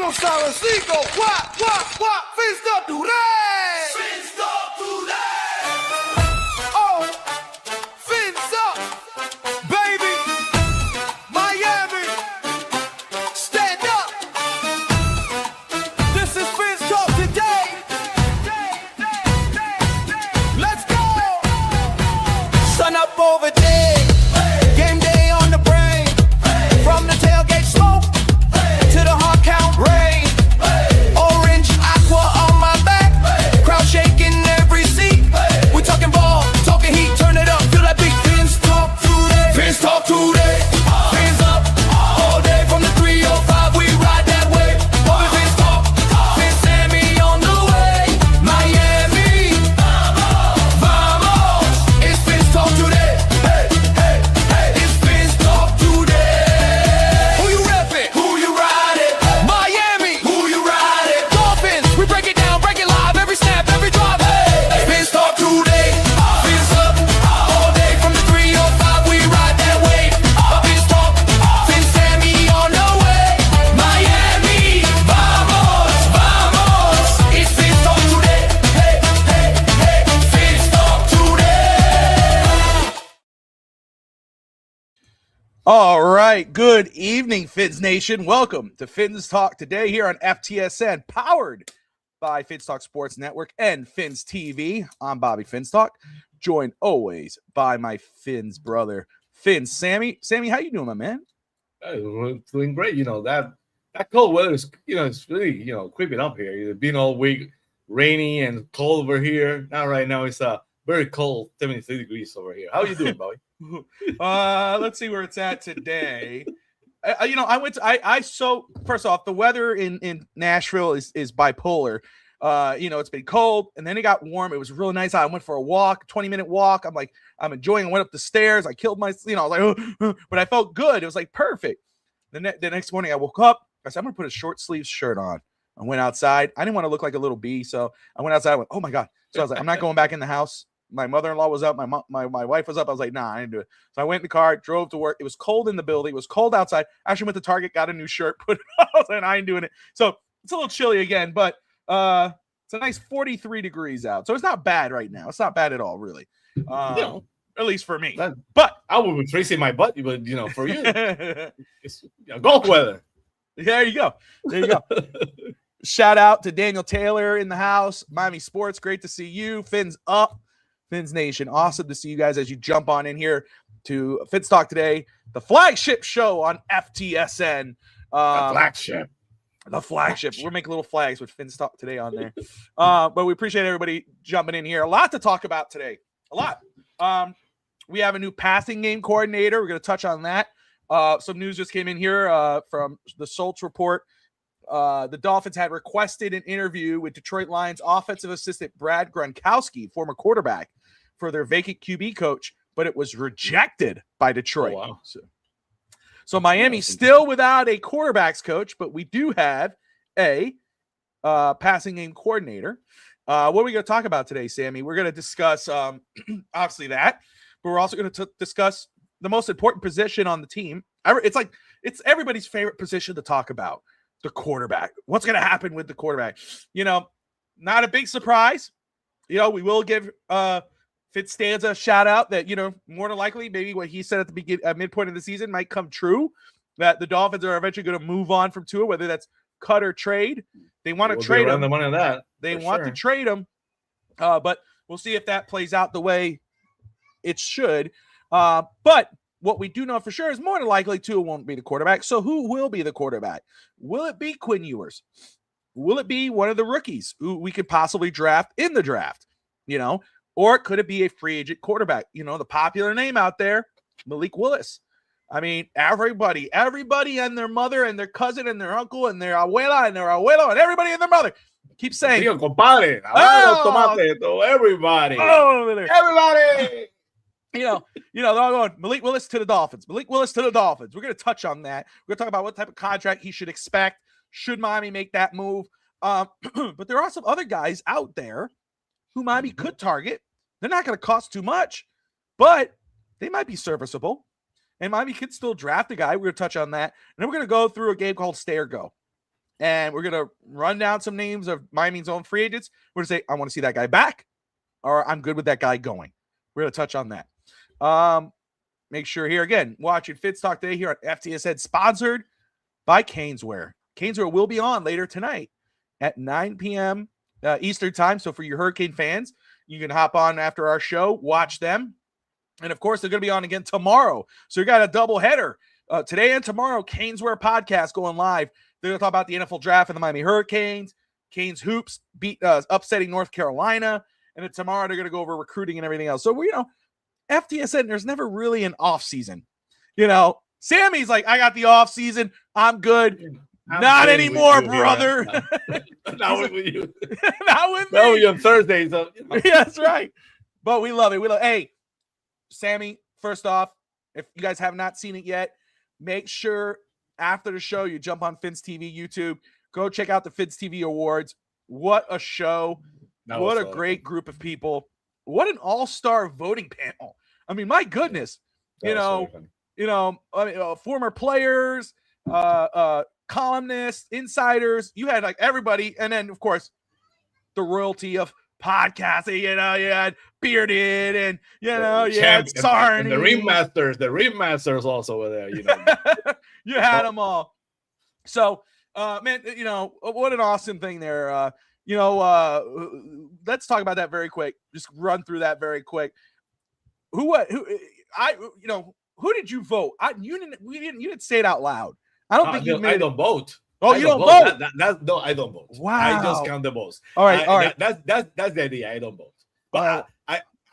los sabecitos. What? Fist up today. Fist up today. Oh, fins up, baby. Miami, stand up. This is Fins Talk today. Let's go. Sun up over there. Game day on the brain. From the tailgate smoke to the hard count rain. Orange aqua on my back. Crowd shaking every seat. We talking ball, talking heat. Turn it up, feel that beat. Fins talk today. Fins talk today. Fins up all day from the 305. We ride that way. Bobby Fins talk. Fins Sammy on the way. Miami, vamos. It's Fins talk today. Hey. It's Fins talk today. Who you reppin'? Who you riding? Miami. Who you riding? Dolphins. We break it down, break it live. Every snap, every drive. Hey. Fins talk today. Fins up all day from the 305. We ride that way. Fins talk. Fins Sammy on the way. Miami. Vamos. It's Fins talk today. Hey. Fins talk today. All right. Good evening, Fins Nation. Welcome to Fins Talk today here on FTSN, powered by Fins Talk Sports Network and Fins TV. I'm Bobby Fins Talk, joined always by my Fins brother, Fins Sammy. Sammy, how you doing, my man? We're doing great. That cold weather is, it's really, creeping up here. It's been all week rainy and cold over here. Now, right now, it's very cold, 73 degrees over here. How are you doing, Bobby? Let's see where it's at today. So first off, the weather in Nashville is bipolar. It's been cold and then it got warm. It was really nice. I went for a walk, 20-minute walk. I'm enjoying. I went up the stairs. I killed my, I was like, but I felt good. It was like perfect. The next morning I woke up. I said, I'm gonna put a short sleeve shirt on. I went outside. I didn't want to look like a little bee, so I went outside. I went, oh my god. So I was like, I'm not going back in the house. My mother-in-law was up. My wife was up. I was like, nah, I didn't do it. So I went in the car, drove to work. It was cold in the building. It was cold outside. I actually went to Target, got a new shirt, put it on. I was like, I ain't doing it. So it's a little chilly again, but it's a nice 43 degrees out. So it's not bad right now. It's not bad at all, really. At least for me. But I would be tracing my butt, but for you, it's golf weather. There you go. Shout out to Daniel Taylor in the house. Miami Sports, great to see you. Fins up. Fins Nation, awesome to see you guys as you jump on in here to Fins Talk today, the flagship show on FTSN. The flagship. We're making little flags with Fins Talk today on there. But we appreciate everybody jumping in here. A lot to talk about today. A lot. We have a new passing game coordinator. We're going to touch on that. Some news just came in here from the Schultz report. The Dolphins had requested an interview with Detroit Lions offensive assistant Brad Gronkowski, former quarterback, for their vacant QB coach, but it was rejected by Detroit. Oh, wow. So Miami still without a quarterbacks coach, but we do have a passing game coordinator. What are we going to talk about today, Sammy? We're going to discuss obviously that, but we're also going to discuss the most important position on the team. It's everybody's favorite position to talk about. The quarterback. What's going to happen with the quarterback? Not a big surprise. We will give Fitzstanza a shout out that, more than likely, maybe what he said at the midpoint of the season might come true, that the Dolphins are eventually going to move on from Tua, whether that's cut or trade. They want to trade him. The money on that. They want to trade him. But we'll see if that plays out the way it should. But what we do know for sure is more than likely Tua won't be the quarterback. So who will be the quarterback? Will it be Quinn Ewers? Will it be one of the rookies who we could possibly draft in the draft? Or could it be a free agent quarterback? The popular name out there, Malik Willis. I mean, everybody and their mother and their cousin and their uncle and their abuela and their abuelo and everybody and their mother keep saying, Tío, compadre, everybody. Everybody. They're all going, Malik Willis to the Dolphins. Malik Willis to the Dolphins. We're going to touch on that. We're going to talk about what type of contract he should expect. Should Miami make that move? But there are some other guys out there who Miami could target. They're not going to cost too much, but they might be serviceable. And Miami could still draft a guy. We're going to touch on that. And then we're going to go through a game called Stay or Go. And we're going to run down some names of Miami's own free agents. We're going to say, I want to see that guy back, or I'm good with that guy going. We're going to touch on that. Make sure here, again, watching Fitz Talk today here on FTSN, sponsored by Caneswear. Caneswear will be on later tonight at 9 p.m. Eastern time. So for your Hurricane fans, you can hop on after our show, watch them. And of course, they're going to be on again tomorrow. So you got a double header today and tomorrow. Caneswear podcast going live. They're going to talk about the NFL draft and the Miami Hurricanes. Canes hoops upsetting North Carolina. And then tomorrow they're going to go over recruiting and everything else. So, FTSN, there's never really an off season. Sammy's like, I got the off season. I'm good. Not anymore, brother. Not with you. Not with me. No, on Thursday. So, Yeah, that's right. But we love it. Hey, Sammy, first off, if you guys have not seen it yet, make sure after the show you jump on Fins TV YouTube. Go check out the Fins TV Awards. What a show. What a great group of people. What an all-star voting panel. I mean, my goodness. Former players, columnists, insiders. You had like everybody. And then, of course, the royalty of podcasting. You had Bearded and, you had Sarn. And the ringmasters also were there, You had them all. So, man, what an awesome thing there. Let's talk about that very quick. Just run through that very quick. Who did you vote? You didn't say it out loud. I don't think I don't vote. Oh, you don't vote? No, I don't vote. Wow. I just count the votes. All right. That's the idea. I don't vote. But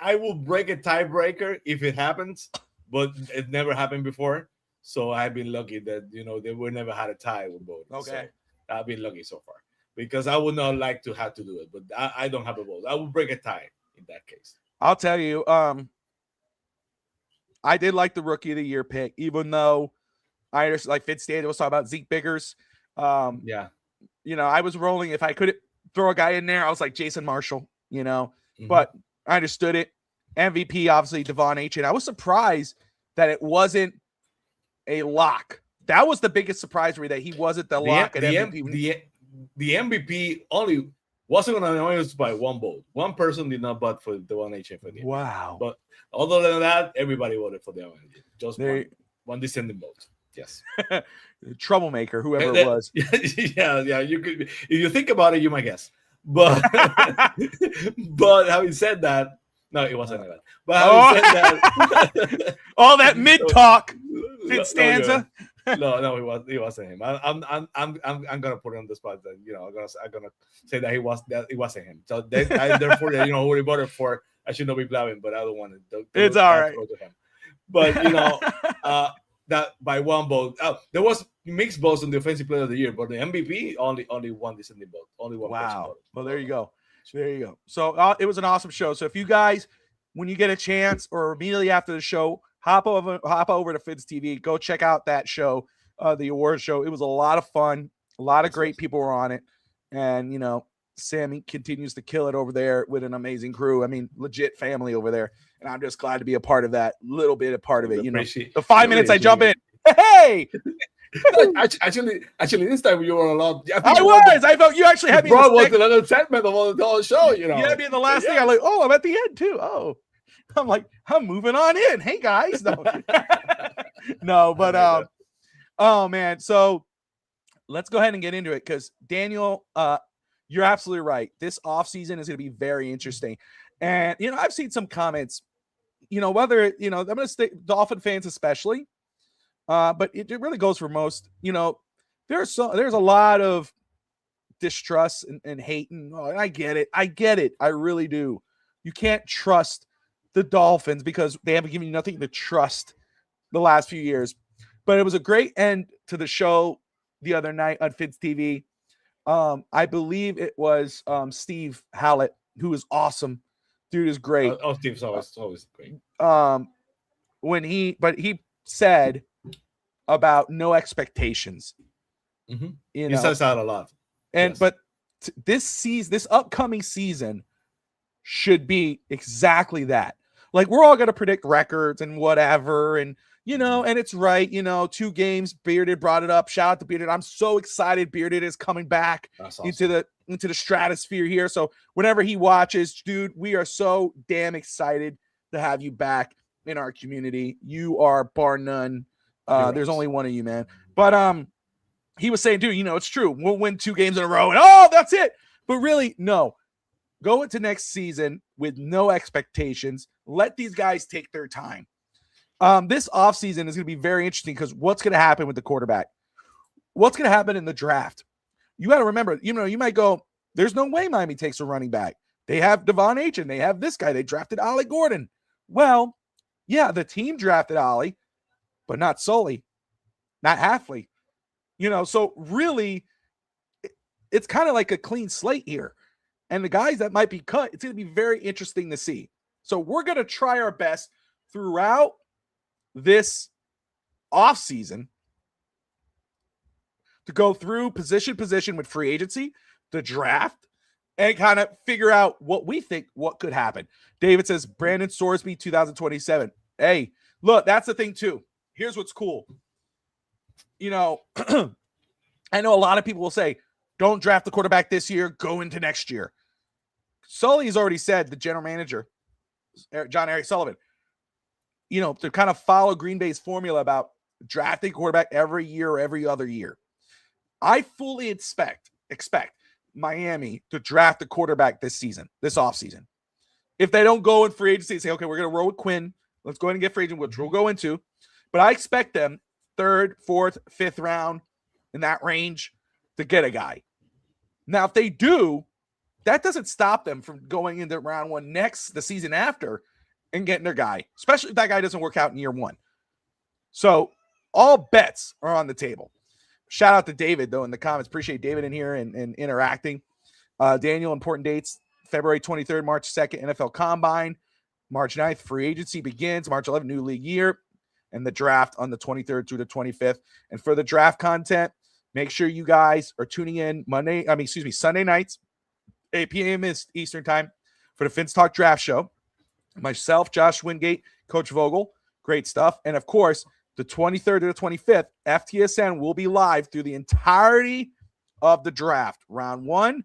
I will break a tiebreaker if it happens, but it never happened before. So I've been lucky that, they would never had a tie with both. Okay. So I've been lucky so far. Because I would not like to have to do it, but I don't have a vote. I will break a tie in that case. I'll tell you, I did like the Rookie of the Year pick, even though I understand, like Fitz Daniel was talking about Zeke Biggers. I was rolling. If I could throw a guy in there, I was like Jason Marshall, but I understood it. MVP, obviously, Devon Achane. I was surprised that it wasn't a lock. That was the biggest surprise for me, that he wasn't the lock at MVP. The MVP only wasn't going to annoy by one vote. One person did not vote for the one H for the Wow. But other than that, everybody voted for the MVP. Just one dissenting vote. Yes. Troublemaker, whoever it was. Yeah. You could, if you think about it, you might guess. But but having said that, no, it wasn't like that. But having said that, all that mid talk, Fitzstanza. No, he wasn't him. I'm gonna put it on the spot that I'm gonna say that it wasn't him. So therefore, who he voted for, I should not be blabbing, but I don't want to. It's all right. To him. But that by one vote, there was mixed votes on the Offensive Player of the Year, but the MVP only one dissenting vote, only one. Wow. Well, there you go. So it was an awesome show. So if you guys, when you get a chance or immediately after the show, hop over to Fins TV. Go check out that show, the awards show. It was a lot of fun. A lot of great people were on it. And, Sammy continues to kill it over there with an amazing crew. I mean, legit family over there. And I'm just glad to be a part of that, little bit of part of it. The 5 minutes I jump in. Hey! actually, this time you were a lot. I felt you actually had me. Bro was another segment of the whole show, You had me in the last thing. I'm like, I'm at the end too. Oh. I'm like, I'm moving on in. Hey guys. No, but oh man. So let's go ahead and get into it, because Daniel, you're absolutely right. This offseason is going to be very interesting. And I've seen some comments, whether I'm going to stay Dolphin fans especially, but it really goes for most. There's a lot of distrust and hate, and I get it. I really do. You can't trust the Dolphins because they haven't given you nothing to trust the last few years. But it was a great end to the show the other night on Fins TV. I believe it was Steve Hallett, who is awesome. Dude is great. Steve's always great. He said about no expectations. Mm-hmm. He says that a lot. And but this upcoming season should be exactly that. Like, we're all going to predict records and whatever, and And it's right, 2 games. Bearded brought it up. Shout out to Bearded. I'm so excited Bearded is coming back into the stratosphere here. So whenever he watches, dude, we are so damn excited to have you back in our community. You are bar none. There's only one of you, man. But he was saying, dude, it's true. We'll win 2 games in a row, and that's it. But really, no. Go into next season with no expectations. Let these guys take their time. This offseason is going to be very interesting because what's going to happen with the quarterback? What's going to happen in the draft? You got to remember, you might go, there's no way Miami takes a running back. They have Devon Achane. They have this guy. They drafted Ollie Gordon. Well, yeah, the team drafted Ollie, but not solely, not halfly. So really, it's kind of like a clean slate here. And the guys that might be cut, it's going to be very interesting to see. So we're going to try our best throughout this offseason to go through position with free agency, the draft, and kind of figure out what we think what could happen. David says Brandon Sorsby 2027. Hey, look, that's the thing too. Here's what's cool. I know a lot of people will say, don't draft the quarterback this year, go into next year. Sully's already said, the general manager, John Eric Sullivan, to kind of follow Green Bay's formula about drafting quarterback every year or every other year. I fully expect Miami to draft a quarterback this offseason. If they don't go in free agency and say, okay, we're going to roll with Quinn, let's go ahead and get free agent, which we'll go into. But I expect them 3rd, 4th, 5th round in that range to get a guy. Now, if they do, that doesn't stop them from going into round 1 the season after, and getting their guy, especially if that guy doesn't work out in year 1. So all bets are on the table. Shout out to David, though, in the comments. Appreciate David in here and interacting. Daniel, important dates. February 23rd, March 2nd, NFL Combine. March 9th, free agency begins. March 11th, new league year. And the draft on the 23rd through the 25th. And for the draft content, make sure you guys are tuning in Sunday nights, 8 p.m. Eastern time for the Fins Talk Draft Show. Myself, Josh Wingate, Coach Vogel, great stuff. And of course, the 23rd to the 25th, FTSN will be live through the entirety of the draft. Round 1,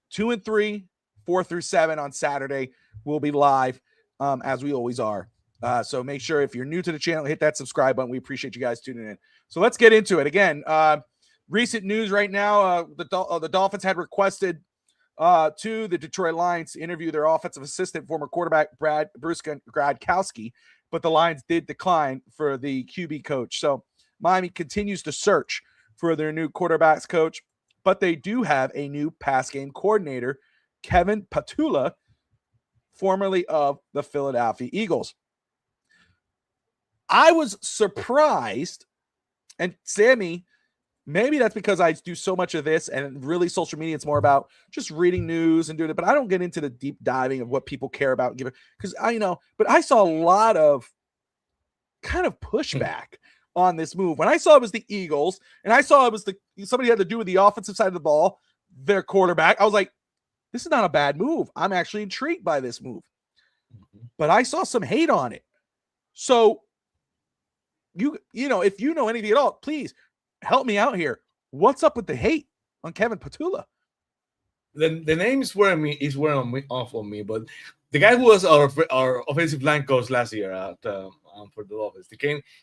2 and 3, 4 through 7 on Saturday will be live, as we always are. So make sure if you're new to the channel, hit that subscribe button. We appreciate you guys tuning in. So let's get into it. Again, recent news right now, the Dolphins had requested to the Detroit Lions to interview their offensive assistant, former quarterback Bruce Gradkowski, but the Lions did decline for the QB coach. So Miami continues to search for their new quarterbacks coach, but they do have a new pass game coordinator, Kevin Patula, formerly of the Philadelphia Eagles. I was surprised, and Sammy, maybe that's because I do so much of this and really social media, it's more about just reading news and doing it, but I don't get into the deep diving of what people care about. Because but I saw a lot of kind of pushback on this move. When I saw it was the Eagles and I saw it was somebody had to do with the offensive side of the ball, their quarterback, I was like, this is not a bad move. I'm actually intrigued by this move. But I saw some hate on it. So, if you know anything at all, please help me out here. What's up with the hate on Kevin Patula? The name is wearing off on me, but the guy who was our offensive line coach last year for the Dolphins,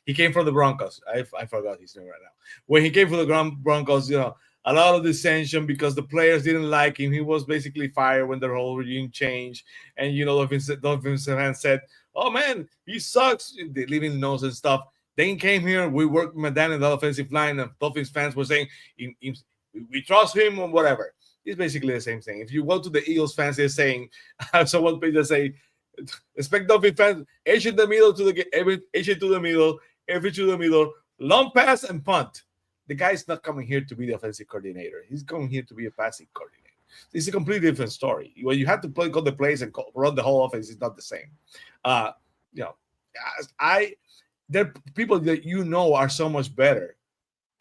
he came from the Broncos. I forgot his name right now. When he came for the Broncos, a lot of dissension because the players didn't like him. He was basically fired when the whole regime changed, and Dolphins fans said, "Oh man, he sucks," they leaving notes and stuff. Then he came here. We worked with Dan in the offensive line, and Dolphins fans were saying, we trust him or whatever. It's basically the same thing. If you go to the Eagles fans, they're saying, someone page that say, expect Dolphins fans, edge in the middle edge to the middle, every to the middle, long pass and punt. The guy's not coming here to be the offensive coordinator. He's coming here to be a passing coordinator. It's a completely different story. When you have to call the plays and run the whole offense, it's not the same. There are people that are so much better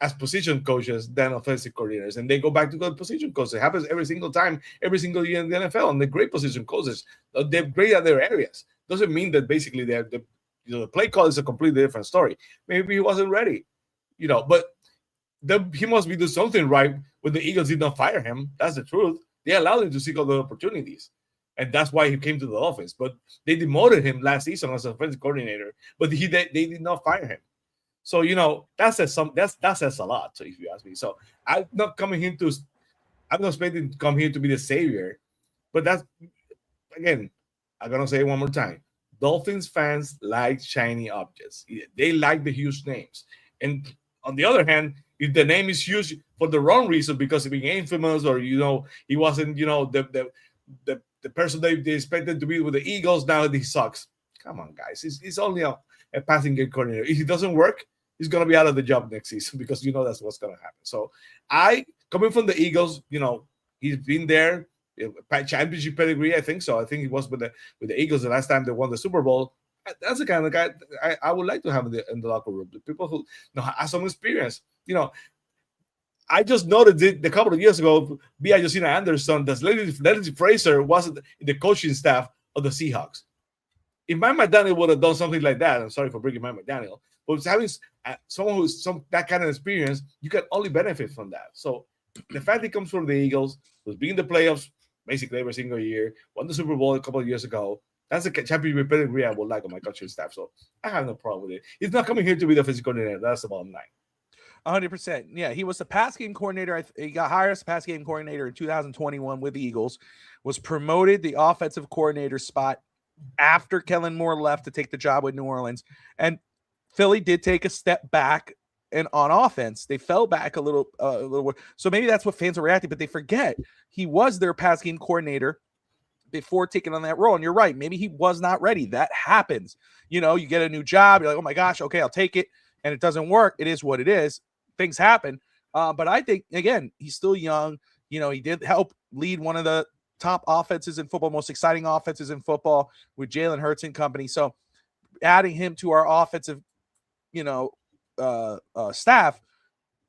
as position coaches than offensive coordinators, and they go back to the position coaches. It happens every single time, every single year in the NFL, and the great position coaches, they're great at their areas. Doesn't mean that basically they're the play call is a completely different story. Maybe he wasn't ready, but he must be doing something right when the Eagles did not fire him. That's the truth. They allowed him to seek other opportunities, and that's why he came to the Dolphins. But they demoted him last season as offensive coordinator, but they did not fire him. So that says a lot. So if you ask me, so I'm not expecting to come here to be the savior, but that's again, I'm gonna say it one more time. Dolphins fans like shiny objects. They like the huge names, and on the other hand, if the name is huge for the wrong reason because he became famous or he wasn't the person they expected to be with the Eagles, now he sucks. Come on, guys, he's only a passing game coordinator. If it doesn't work, he's gonna be out of the job next season because that's what's gonna happen. So coming from the Eagles, he's been there, championship pedigree. I think so. I think he was with the Eagles the last time they won the Super Bowl. That's the kind of guy I would like to have in the locker room. The people who have some experience. I just noticed it a couple of years ago. Via Josina Anderson, that Leslie Fraser wasn't in the coaching staff of the Seahawks. If Mike McDaniel would have done something like that, I'm sorry for bringing Mike McDaniel, but having someone who's that kind of experience, you can only benefit from that. So the fact he comes from the Eagles, who's been in the playoffs basically every single year, won the Super Bowl a couple of years ago, that's a championship pedigree I would like on my coaching staff. So I have no problem with it. He's not coming here to be the physical coordinator. That's the bottom line. 100%. Yeah, he was the pass game coordinator. He got hired as a pass game coordinator in 2021 with the Eagles, was promoted the offensive coordinator spot after Kellen Moore left to take the job with New Orleans. And Philly did take a step back and on offense. They fell back a little. So maybe that's what fans are reacting, but they forget he was their pass game coordinator before taking on that role. And you're right. Maybe he was not ready. That happens. You get a new job. You're like, oh my gosh, okay, I'll take it. And it doesn't work. It is what it is. Things happen. But I think, again, he's still young. He did help lead one of the top offenses in football, most exciting offenses in football with Jalen Hurts and company. So adding him to our offensive, staff,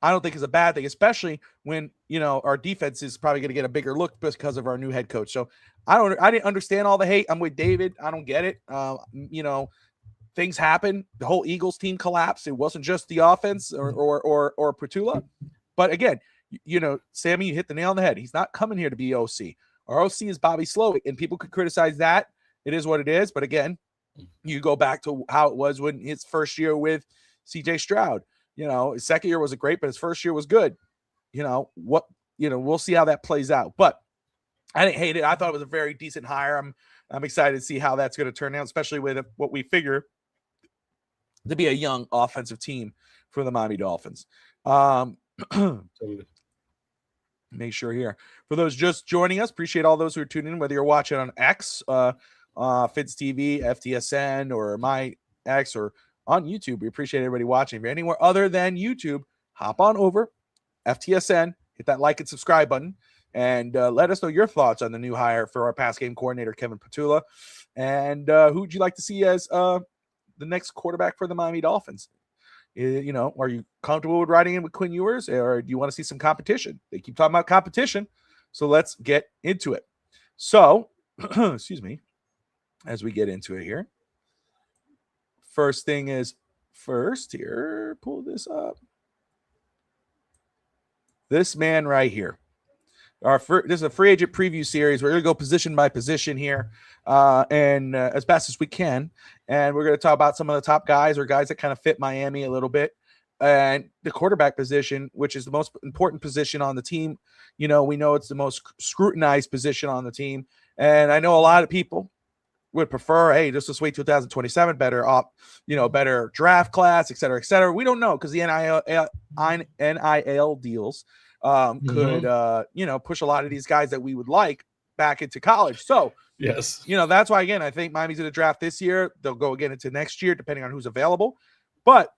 I don't think is a bad thing, especially when, our defense is probably going to get a bigger look because of our new head coach. So I didn't understand all the hate. I'm with David. I don't get it. Things happen. The whole Eagles team collapsed. It wasn't just the offense or Petula. But again, Sammy, you hit the nail on the head. He's not coming here to be OC. Our OC is Bobby Slowick, and people could criticize that. It is what it is. But again, you go back to how it was when his first year with CJ Stroud. His second year wasn't great, but his first year was good. We'll see how that plays out. But I didn't hate it. I thought it was a very decent hire. I'm excited to see how that's going to turn out, especially with what we figure to be a young offensive team for the Miami Dolphins. Make sure here. For those just joining us, appreciate all those who are tuning in, whether you're watching on X, Fitz TV, FTSN, or my X, or on YouTube. We appreciate everybody watching. If you're anywhere other than YouTube, hop on over, FTSN, hit that like and subscribe button, and let us know your thoughts on the new hire for our pass game coordinator, Kevin Petula. And who would you like to see as the next quarterback for the Miami Dolphins? Are you comfortable with riding in with Quinn Ewers, or do you want to see some competition? They keep talking about competition, so let's get into it. So, excuse me, as we get into it here. First thing is first here, pull this up. This man right here. This is a free agent preview series. We're going to go position by position here and as best as we can. And we're going to talk about some of the top guys or guys that kind of fit Miami a little bit. And the quarterback position, which is the most important position on the team. We know it's the most scrutinized position on the team. And I know a lot of people would prefer, hey, just let's wait 2027, better draft class, et cetera, et cetera. We don't know because the NIL deals could, push a lot of these guys that we would like back into college. So, yes, that's why, again, I think Miami's going to draft this year. They'll go again into next year, depending on who's available. But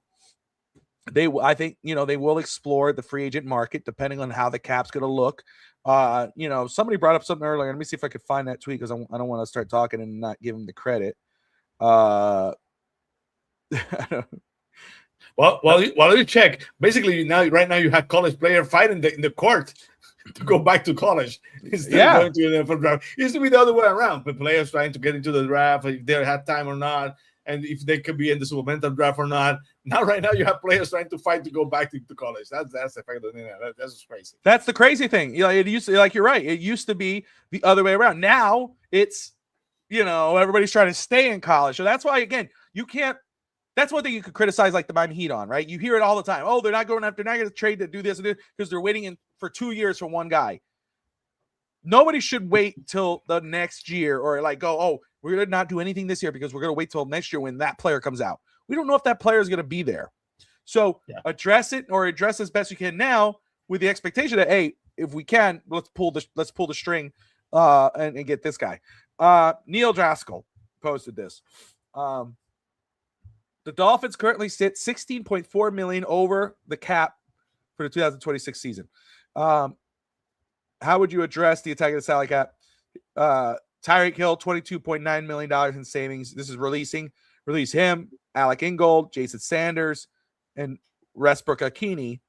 I think they will explore the free agent market depending on how the cap's going to look. Somebody brought up something earlier. Let me see if I could find that tweet because I don't want to start talking and not give him the credit. Well, while you check, basically right now you have college player fighting in the court to go back to college instead of going to the NFL draft. It used to be the other way around, but players trying to get into the draft if they had time or not. and if they could be in the supplemental draft or not. Now, right now, you have players trying to fight to go back to college. That's the fact of the that's crazy. That's the crazy thing. You know, it used to, like, you're right. It used to be the other way around. Now it's, you know, everybody's trying to stay in college. So that's why, again, you can't. That's one thing you could criticize, like the Miami Heat on, right? You hear it all the time. Oh, they're not going to trade to do this and this because they're waiting for 2 years for one guy. Nobody should wait till the next year or like go, oh, we're going to not do anything this year because we're going to wait till next year when that player comes out. We don't know if that player is going to be there. So address it or address as best you can now with the expectation that, hey, if we can, let's pull the string and get this guy. Neil Draskell posted this. The Dolphins currently sit $16.4 million over the cap for the 2026 season. How would you address the attack of the salary cap? Tyreek Hill, $22.9 million in savings. This is release him, Alec Ingold, Jason Sanders, and Westbrook-Akini,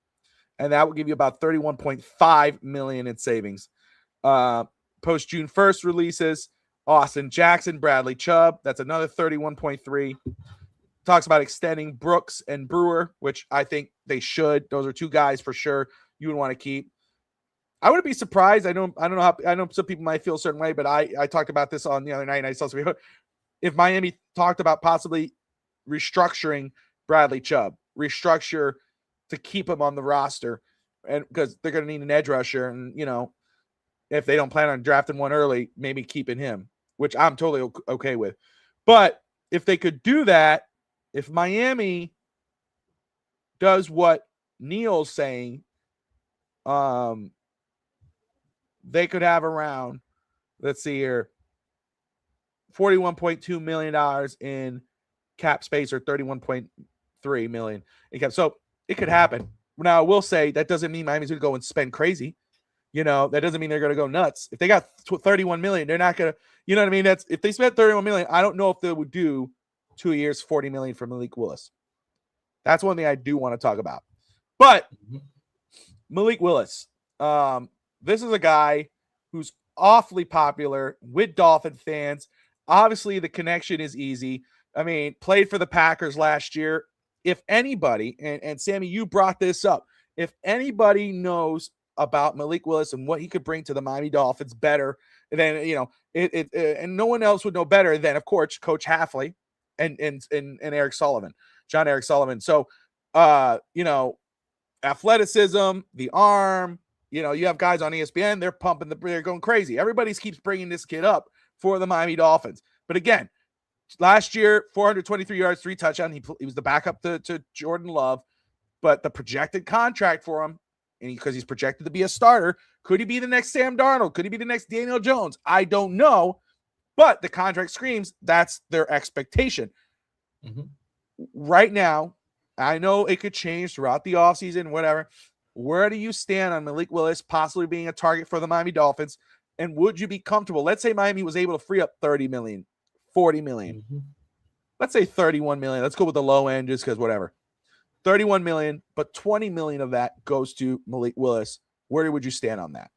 and that will give you about $31.5 million in savings. Post June 1st releases, Austin Jackson, Bradley Chubb. That's another 31.3. Talks about extending Brooks and Brewer, which I think they should. Those are two guys for sure you would want to keep. I wouldn't be surprised. I know some people might feel a certain way, but I talked about this on the other night, and I saw some if Miami talked about possibly restructuring Bradley Chubb, restructure to keep him on the roster, and because they're going to need an edge rusher, and you know, if they don't plan on drafting one early, maybe keeping him, which I'm totally okay with. But if they could do that, if Miami does what Neil's saying, they could have around, let's see here, $41.2 million in cap space or $31.3 million in cap. So it could happen. Now, I will say that doesn't mean Miami's going to go and spend crazy. You know, that doesn't mean they're going to go nuts. If they got $31 million, they're not going to, you know what I mean? That's if they spent $31 million, I don't know if they would do 2 years, $40 million for Malik Willis. That's one thing I do want to talk about. But Malik Willis, this is a guy who's awfully popular with Dolphin fans. Obviously, the connection is easy. I mean, played for the Packers last year. If anybody, and Sammy, you brought this up, if anybody knows about Malik Willis and what he could bring to the Miami Dolphins better than, you know, and no one else would know better than, of course, Coach Hafley and Eric Sullivan, John Eric Sullivan. So, you know, athleticism, the arm, you know, you have guys on ESPN, they're going crazy. Everybody keeps bringing this kid up for the Miami Dolphins. But again, last year, 423 yards, 3 touchdowns. He was the backup to Jordan Love, but the projected contract for him, and because he's projected to be a starter, could he be the next Sam Darnold? Could he be the next Daniel Jones? I don't know, but the contract screams that's their expectation. Right now, I know it could change throughout the offseason, whatever. Where do you stand on Malik Willis possibly being a target for the Miami Dolphins? And would you be comfortable? Let's say Miami was able to free up 30 million, 40 million. Let's say 31 million. Let's go with the low end just because whatever. 31 million, but 20 million of that goes to Malik Willis. Where would you stand on that?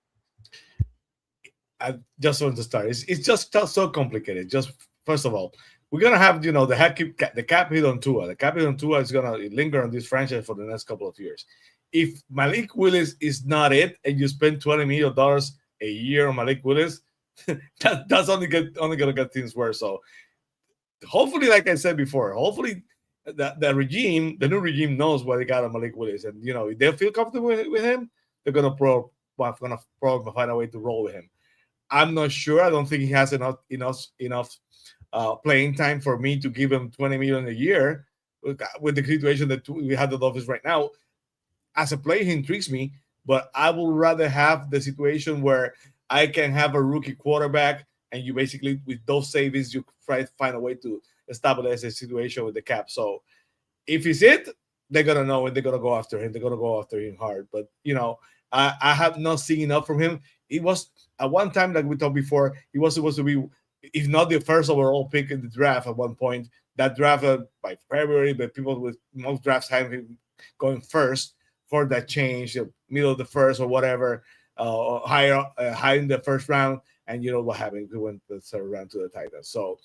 I just want to start. It's just so complicated. Just first of all, we're gonna have, you know, the cap hit on Tua. The cap hit on Tua is gonna linger on this franchise for the next couple of years. If Malik Willis is not it, and you spend $20 million a year on Malik Willis, that's only gonna get things worse. So hopefully, like I said before, hopefully the new regime knows what they got on Malik Willis, and you know, if they feel comfortable with him, they're gonna probably find a way to roll with him. I'm not sure. I don't think he has enough playing time for me to give him $20 million a year with the situation that we have the Dolphins right now. As a player, he intrigues me, but I would rather have the situation where I can have a rookie quarterback, and you basically, with those savings, you try to find a way to establish a situation with the cap. So if he's it, they're going to know, and they're going to go after him. They're going to go after him hard. But, you know, I have not seen enough from him. It was at one time, like we talked before, he was supposed to be, if not the first overall pick in the draft at one point. That draft by February, but people with most drafts have him going first. For that change, the middle of the first or whatever, high in the first round, and you know what happened? We went the third round to the Titans. So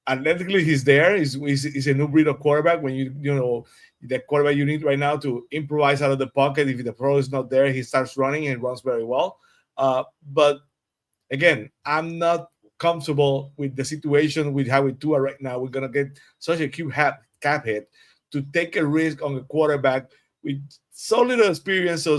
athletically he's there. He's a new breed of quarterback. When you know the quarterback you need right now to improvise out of the pocket. If the pro is not there, he starts running and runs very well. But again, I'm not comfortable with the situation with how we do it right now. We're gonna get such a cap hit to take a risk on a quarterback with so little experience. So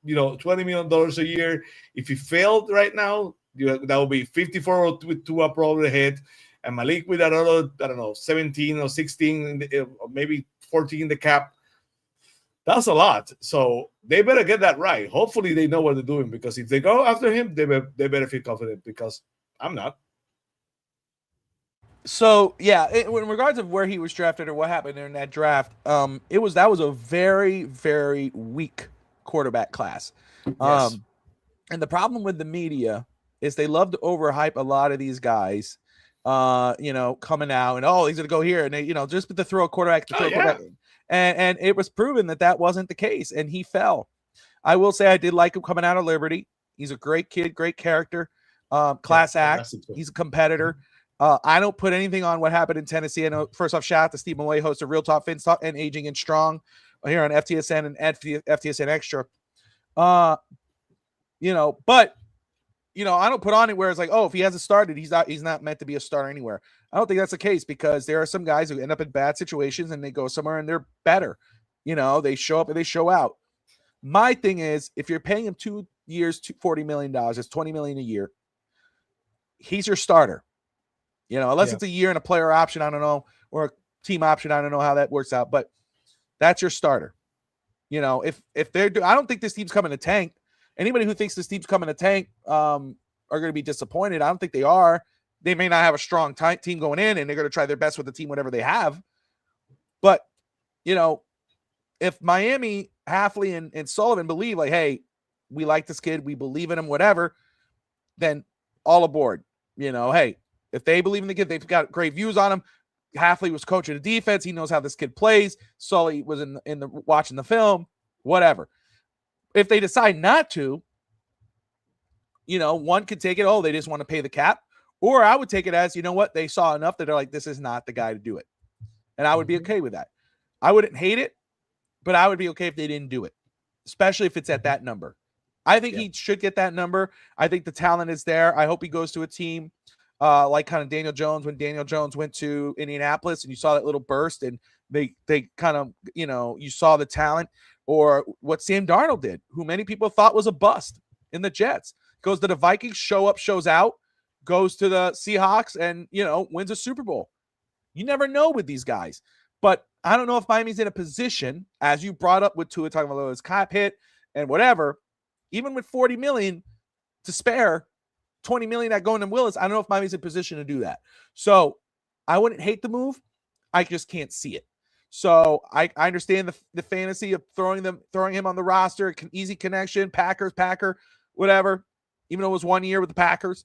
$20 million a year. If he failed right now, that would be 54 with Tua probably hit, and Malik with another, I don't know, 17 or 16, or maybe 14 in the cap. That's a lot. So they better get that right. Hopefully they know what they're doing, because if they go after him, they better feel confident, because I'm not. So yeah, in regards of where he was drafted or what happened in that draft, that was a very, very weak quarterback class. Yes. And the problem with the media is they love to overhype a lot of these guys, coming out and he's gonna go here, and they, just to throw a quarterback quarterback. And it was proven that wasn't the case, and he fell. I will say I did like him coming out of Liberty. He's a great kid, great character, class act. He's a competitor. I don't put anything on what happened in Tennessee. I know, first off, shout out to Steve Malay, host of Real Talk Fins Talk and Aging and Strong here on FTSN and FTSN Extra. But I don't put on it where it's like, oh, if he hasn't started, he's not meant to be a starter anywhere. I don't think that's the case, because there are some guys who end up in bad situations and they go somewhere and they're better. They show up and they show out. My thing is, if you're paying him 2 years, $40 million, it's $20 million a year. He's your starter. Unless it's a year and a player option, I don't know, or a team option, I don't know how that works out, but that's your starter. If they're, I don't think this team's coming to tank. Anybody who thinks this team's coming to tank are going to be disappointed. I don't think they are. They may not have a strong team going in, and they're going to try their best with the team, whatever they have. But, if Miami, Halfley, and Sullivan believe, like, hey, we like this kid, we believe in him, whatever, then all aboard. Hey, if they believe in the kid, they've got great views on him. Halfley was coaching the defense. He knows how this kid plays. Sully was in the watching the film, whatever. If they decide not to, one could take it, they just want to pay the cap. Or I would take it as, what, they saw enough that they're like, this is not the guy to do it. And I would be okay with that. I wouldn't hate it, but I would be okay if they didn't do it, especially if it's at that number. I think he should get that number. I think the talent is there. I hope he goes to a team like kind of Daniel Jones, when Daniel Jones went to Indianapolis and you saw that little burst and they kind of, you saw the talent. Or what Sam Darnold did, who many people thought was a bust in the Jets. Goes to the Vikings, shows out, goes to the Seahawks, and, wins a Super Bowl. You never know with these guys. But I don't know if Miami's in a position, as you brought up with Tua, talking about his cap hit and whatever, even with $40 million to spare, $20 million at going to Willis, I don't know if Miami's in a position to do that. So I wouldn't hate the move. I just can't see it. So I understand the fantasy of throwing him on the roster, easy connection, Packer, whatever. Even though it was 1 year with the Packers,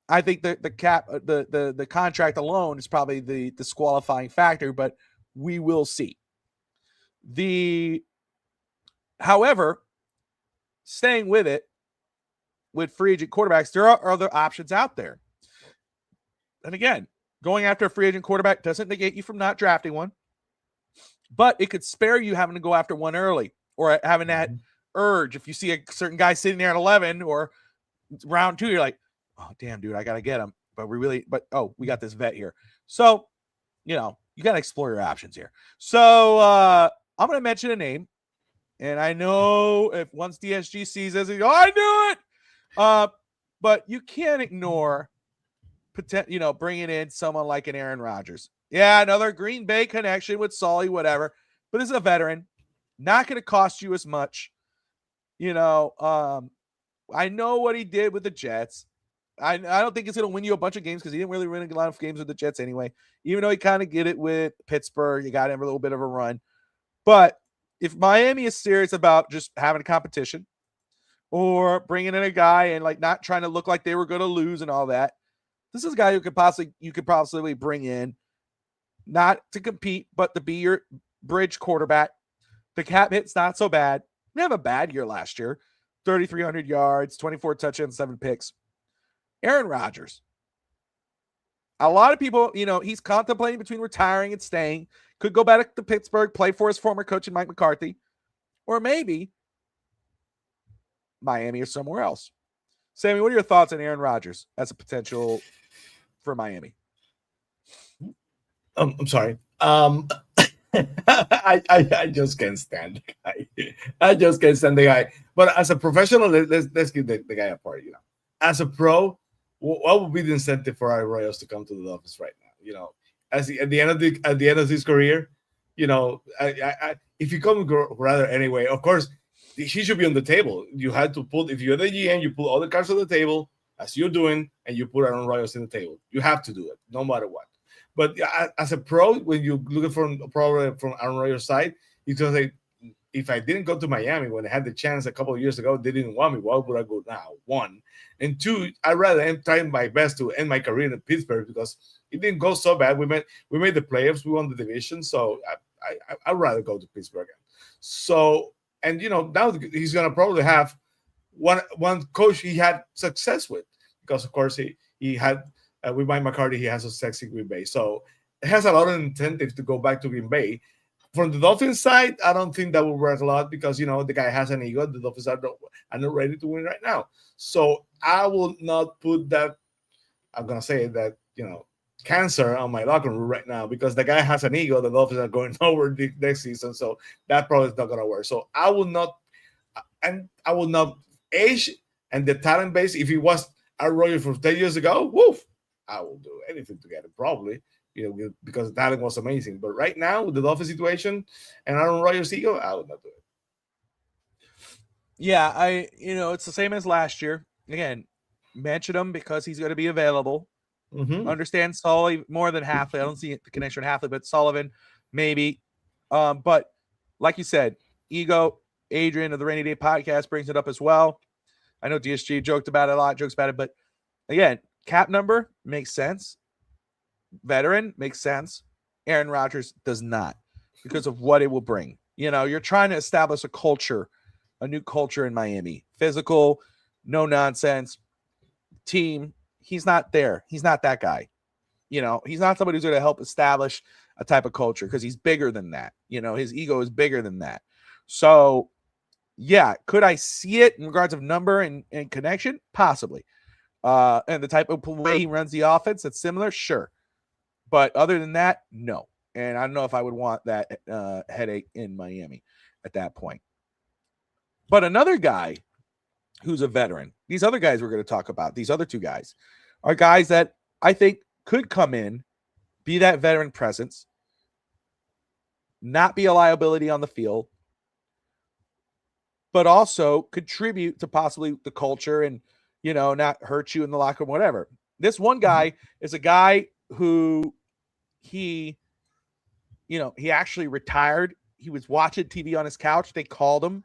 I think the cap, the contract alone is probably the disqualifying factor. But we will see. However, staying with it, with free agent quarterbacks, there are other options out there. And again, going after a free agent quarterback doesn't negate you from not drafting one, but it could spare you having to go after one early, or having that urge. If you see a certain guy sitting there at 11 or round 2, you're like, oh, damn, dude, I got to get him. But we got this vet here. So, you got to explore your options here. So I'm going to mention a name. And I know if once DSG sees this, I knew it. But you can't ignore bringing in someone like an Aaron Rodgers. Yeah, another Green Bay connection with Sully, whatever. But as a veteran, not going to cost you as much. I know what he did with the Jets. I don't think it's going to win you a bunch of games, because he didn't really win a lot of games with the Jets anyway. Even though he kind of did it with Pittsburgh, you got him a little bit of a run. But if Miami is serious about just having a competition, or bringing in a guy and like not trying to look like they were going to lose and all that, this is a guy you could possibly bring in, not to compete, but to be your bridge quarterback. The cap hit's not so bad. We have a bad year last year, 3,300 yards, 24 touchdowns, 7 picks. Aaron Rodgers. A lot of people, he's contemplating between retiring and staying. Could go back to Pittsburgh, play for his former coach, Mike McCarthy, or maybe Miami or somewhere else. Sammy, what are your thoughts on Aaron Rodgers as a potential for Miami? I'm sorry. I just can't stand the guy. I just can't stand the guy. But as a professional, let's give the guy a part. As a pro, what would be the incentive for our Royals to come to the Dolphins right now? At the end of his career, if you come rather anyway, of course, he should be on the table. You had to put, if you're the GM, you put all the cards on the table as you're doing, and you put Aaron Rodgers on the table. You have to do it, no matter what. But as a pro, when you're looking for a pro from Aaron Rodgers' side, he's going to say, if I didn't go to Miami when I had the chance a couple of years ago, they didn't want me. Why would I go now? One. And two, I'd rather am trying my best to end my career in Pittsburgh because it didn't go so bad. We made the playoffs. We won the division. So I'd rather go to Pittsburgh. So, and, now he's going to probably have one coach he had success with because, of course, he had – with Mike McCarthy, he has a sexy Green Bay. So it has a lot of incentive to go back to Green Bay. From the Dolphins side, I don't think that will work a lot because, the guy has an ego. The Dolphins are not ready to win right now. So I will not put that, I'm going to say that, cancer on my locker room right now because the guy has an ego. The Dolphins are going over the next season. So that probably is not going to work. So I will not age and the talent base. If he was a Royal from 10 years ago, woof. I will do anything to get it, probably, because the talent was amazing. But right now, with the Dolphins situation and Aaron Rodgers' ego, I would not do it. Yeah, it's the same as last year. Again, mention him because he's going to be available. Mm-hmm. Understand Sully more than Halfley. I don't see the connection with Halfley, but Sullivan, maybe. But like you said, ego, Adrian of the Rainy Day Podcast brings it up as well. I know DSG jokes about it, but again, cap number makes sense. Veteran makes sense. Aaron Rodgers does not because of what it will bring. You're trying to establish a new culture in Miami. Physical, no nonsense team. He's not there. He's not that guy. He's not somebody who's going to help establish a type of culture because he's bigger than that. His ego is bigger than that. So, yeah, could I see it in regards of number and connection? Possibly. And the type of way he runs the offense that's similar, sure. But other than that, no. And I don't know if I would want that headache in Miami at that point. But another guy who's a veteran, these other guys we're going to talk about, these other two guys, are guys that I think could come in, be that veteran presence, not be a liability on the field, but also contribute to possibly the culture and, not hurt you in the locker room, whatever. This one guy is a guy who he actually retired. He was watching TV on his couch. They called him.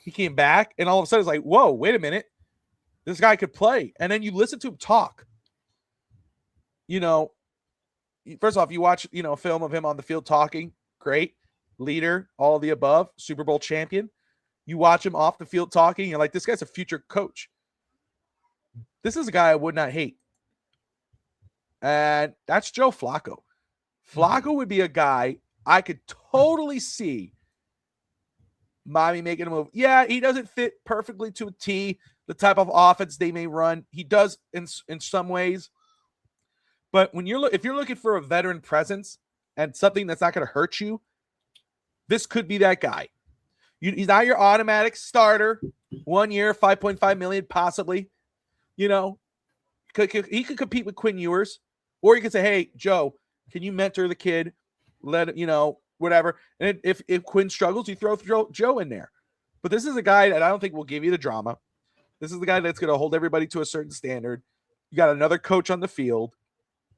He came back, and all of a sudden it's like, whoa, wait a minute. This guy could play. And then you listen to him talk. First off, you watch, a film of him on the field talking. Great. Leader, all of the above, Super Bowl champion. You watch him off the field talking. You're like, this guy's a future coach. This is a guy I would not hate. And that's Joe Flacco. Flacco would be a guy I could totally see Miami making a move. Yeah, he doesn't fit perfectly to a T, the type of offense they may run. He does in some ways. But if you're looking for a veteran presence and something that's not going to hurt you, this could be that guy. He's not your automatic starter. 1 year, $5.5 million, possibly. He could compete with Quinn Ewers, or you could say, "Hey, Joe, can you mentor the kid? Whatever." And if Quinn struggles, you throw Joe in there. But this is a guy that I don't think will give you the drama. This is the guy that's going to hold everybody to a certain standard. You got another coach on the field.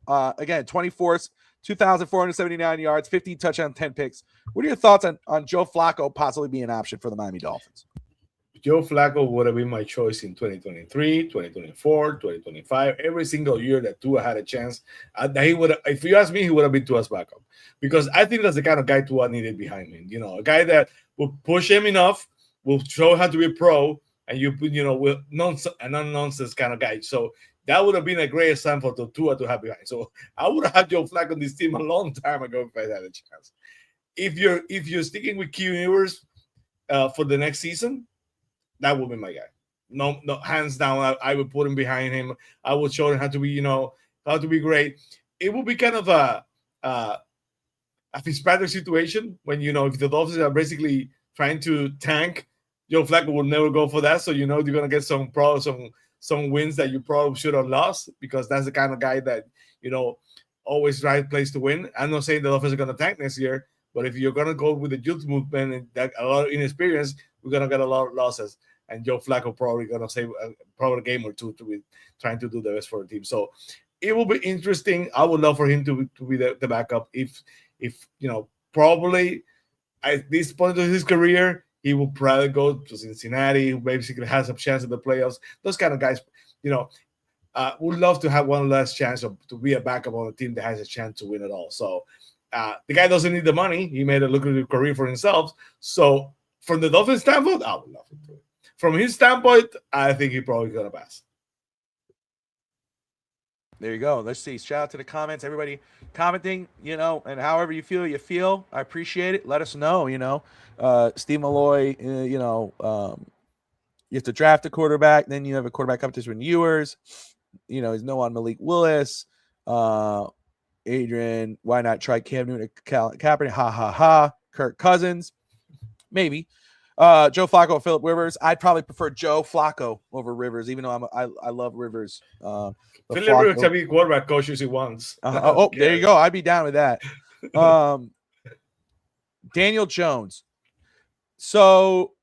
Again, 2,479 yards, 15 touchdowns, 10 picks. What are your thoughts on Joe Flacco possibly being an option for the Miami Dolphins? Joe Flacco would have been my choice in 2023, 2024, 2025. Every single year that Tua had a chance, he would. If you ask me, he would have been Tua's backup because I think that's the kind of guy Tua needed behind him. A guy that will push him enough, will show how to be a pro, and you put, with a non-nonsense kind of guy. So that would have been a great example to Tua to have behind. So I would have had Joe Flacco on this team a long time ago if I had a chance. If you're sticking with Q Ewers for the next season, that would be my guy. No, hands down, I would put him behind him. I would show him how to be, how to be great. It would be kind of a Fitzpatrick situation when, if the Dolphins are basically trying to tank, Joe Flacco will never go for that. So, you're going to get some wins that you probably should have lost, because that's the kind of guy that, always right place to win. I'm not saying the Dolphins are going to tank next year, but if you're going to go with the youth movement and that a lot of inexperience, we're going to get a lot of losses. And Joe Flacco probably going to save probably a game or two to be trying to do the best for the team. So it will be interesting. I would love for him to be the backup. If probably at this point of his career, he will probably go to Cincinnati, who basically has a chance at the playoffs. Those kind of guys, would love to have one last chance to be a backup on a team that has a chance to win it all. So the guy doesn't need the money. He made a lucrative career for himself. So from the Dolphins standpoint, I would love him to. From his standpoint, I think he's probably going to pass. There you go. Let's see. Shout out to the comments. Everybody commenting, and however you feel. I appreciate it. Let us know, Steve Malloy, you have to draft a quarterback. Then you have a quarterback competition with Ewers. He's no on Malik Willis. Adrian, why not try Cam Newton, Kaepernick? Ha, ha, ha. Kirk Cousins. Maybe. Joe Flacco, Phillip Rivers. I'd probably prefer Joe Flacco over Rivers, even though I love Rivers. Phillip Rivers can be quarterback coach if he wants. There you go. I'd be down with that. Daniel Jones. So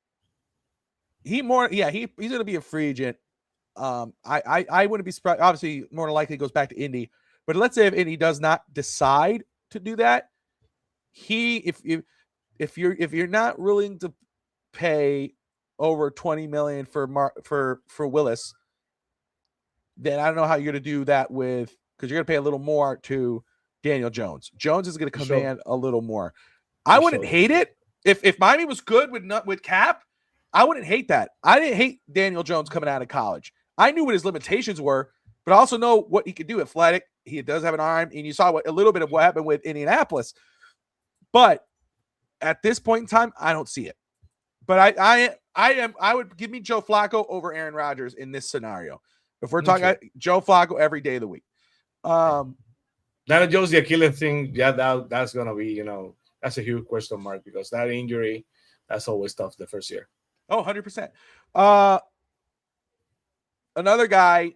he's going to be a free agent. I wouldn't be surprised. Obviously, more than likely he goes back to Indy. But let's say if Indy does not decide to do that, if you're not willing to pay over $20 million for Willis, then I don't know how you're going to do that because you're going to pay a little more to Daniel Jones. Jones is going to command a little more. I wouldn't hate it if Miami was good with Cap. I wouldn't hate that. I didn't hate Daniel Jones coming out of college. I knew what his limitations were, but I also know what he could do. Athletic, he does have an arm, and you saw a little bit of what happened with Indianapolis. But at this point in time, I don't see it. But I would give me Joe Flacco over Aaron Rodgers in this scenario. If we're talking Joe Flacco every day of the week. Daniel Jones, the Achilles thing, that's gonna be, that's a huge question mark, because that injury, that's always tough the first year. Oh, 100%. Another guy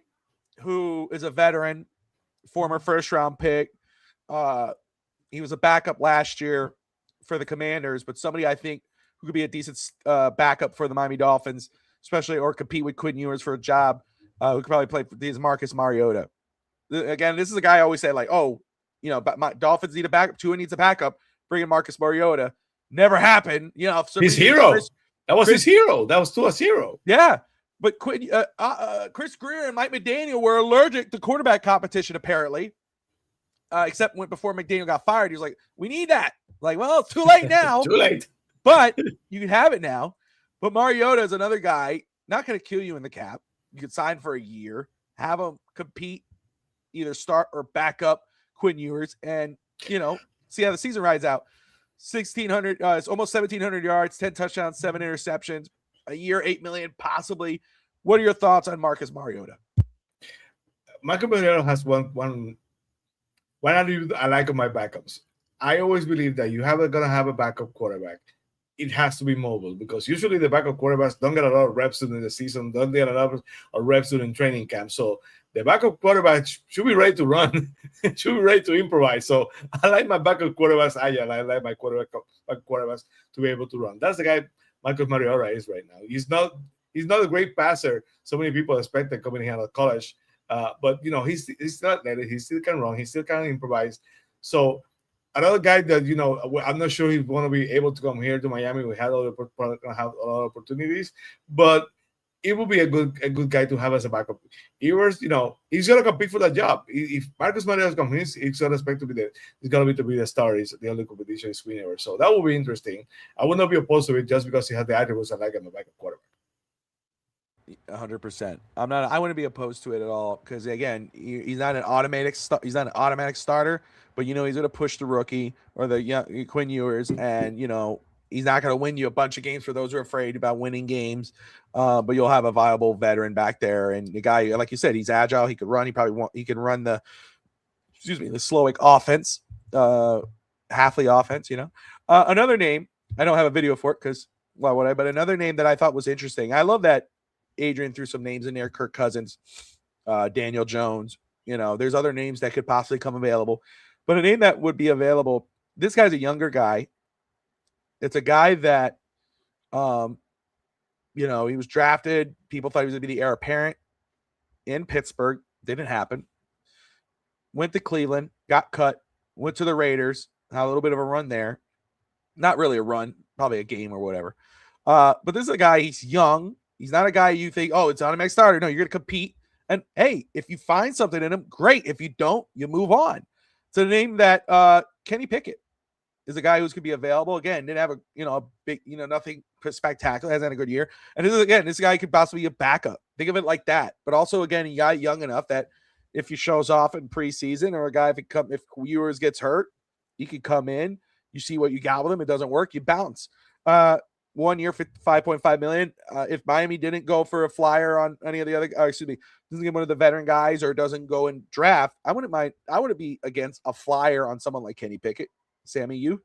who is a veteran, former first-round pick. He was a backup last year for the Commanders, but somebody I think who could be a decent backup for the Miami Dolphins, especially, or compete with Quinn Ewers for a job, who could probably play for these Marcus Mariota. Again, this is a guy I always say, like, but my Dolphins need a backup. Tua needs a backup. Bring in Marcus Mariota. Never happened. His hero. That was his hero. That was Tua's hero. Yeah. But Chris Greer and Mike McDaniel were allergic to quarterback competition, apparently. Except before McDaniel got fired, he was like, we need that. Like, well, it's too late now. Too late. But you can have it now. But Mariota is another guy, not going to kill you in the cap. You could sign for a year, have him compete, either start or back up Quinn Ewers, and, see how the season rides out. 1,600, it's almost 1,700 yards, 10 touchdowns, 7 interceptions, a year, $8 million, possibly. What are your thoughts on Marcus Mariota? Marcus Mariota has one attribute I like of my backups. I always believe that you going to have a backup quarterback. It has to be mobile, because usually the backup quarterbacks don't get a lot of reps during the season, don't get a lot of reps during training camp. So the backup quarterback should be ready to run, should be ready to improvise. So I like my backup quarterbacks. I like my quarterbacks to be able to run. That's the guy Marcus Mariota is right now. He's not a great passer. So many people expect that coming out of college, but he's not that. He still can run. He still can improvise. So another guy that I'm not sure he's going to be able to come here to Miami. We had going to have a lot of opportunities, but it will be a good guy to have as a backup. Ewers, he's going to compete for that job. If Marcus Mariota comes, he's going to expect to be there. He's going to be the star. The only competition is Quinn Ewers. So that will be interesting. I would not be opposed to it just because he has the attributes I like in the backup quarterback. 100%. I wouldn't be opposed to it at all because again, he's not an automatic. He's not an automatic starter, but he's going to push the rookie or the young Quinn Ewers, and he's not going to win you a bunch of games for those who are afraid about winning games. But you'll have a viable veteran back there, and the guy, like you said, he's agile. He could run. He can run the Slowick offense, Halfley offense. Another name I don't have a video for it because but another name that I thought was interesting. I love that Adrian threw some names in there: Kirk Cousins, Daniel Jones. There's other names that could possibly come available, but a name that would be available. This guy's a younger guy. It's a guy that, he was drafted. People thought he was going to be the heir apparent in Pittsburgh. Didn't happen. Went to Cleveland, got cut, went to the Raiders, had a little bit of a run there. Not really a run, probably a game or whatever. But this is a guy, he's young. He's not a guy you think, oh, it's automatic starter. No, you're going to compete. And hey, if you find something in him, great. If you don't, you move on. So the name that Kenny Pickett is a guy who's going to be available. Again, didn't have a big, nothing spectacular, hasn't had a good year. And this guy could possibly be a backup. Think of it like that. But also, again, a guy young enough that if he shows off in preseason, or a guy, if Ewers gets hurt, he could come in. You see what you got with him. It doesn't work. You bounce. 1 year for $5.5 million. If Miami didn't go for a flyer on any of the other, doesn't get one of the veteran guys or doesn't go and draft, I wouldn't mind. I wouldn't be against a flyer on someone like Kenny Pickett. Sammy, you?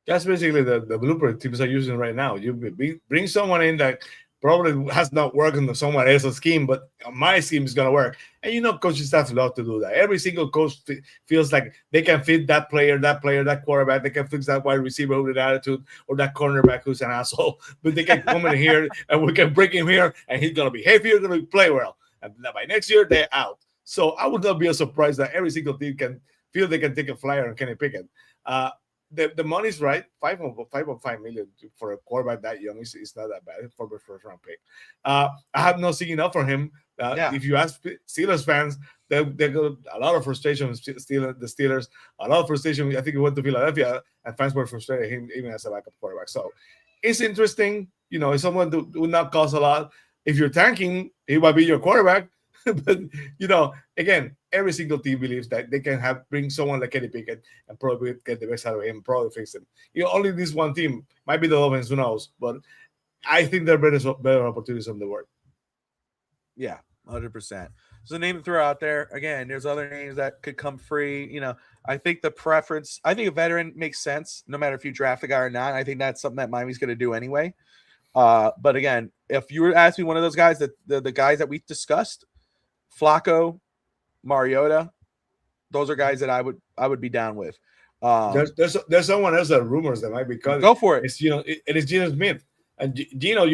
That's basically the blueprint teams are using right now. You bring someone in that probably has not worked on someone else's scheme, but my scheme is going to work. And coaching staff love to do that. Every single coach feels like they can fit that player, that quarterback. They can fix that wide receiver with attitude or that cornerback who's an asshole. But they can come in here and we can bring him here and he's going to behave here, going to play well. And by next year, they're out. So I would not be surprised that every single team can feel they can take a flyer on Kenny Pickett. The money's right. $5.5 million for a quarterback that young is not that bad for the first round pick. I have not seen enough for him. If you ask Steelers fans, they got a lot of frustration with the Steelers. A lot of frustration. I think he went to Philadelphia, and fans were frustrated him even as a backup quarterback. So it's interesting. It's someone who would not cost a lot. If you're tanking, he might be your quarterback. But again, every single team believes that they can bring someone like Kenny Pickett and probably get the best out of him, probably fix him. Only this one team might be the Dolphins, who knows? But I think there are better opportunities on the board. Yeah, 100%. So name to throw out there. Again, there's other names that could come free. I think the preference. I think a veteran makes sense, no matter if you draft a guy or not. I think that's something that Miami's going to do anyway. But again, if you were to ask me one of those guys, the guys that we discussed, Flacco, Mariota, those are guys that I would be down with. There's someone else that rumors that might be coming. Go for it. It is Geno Smith. And Geno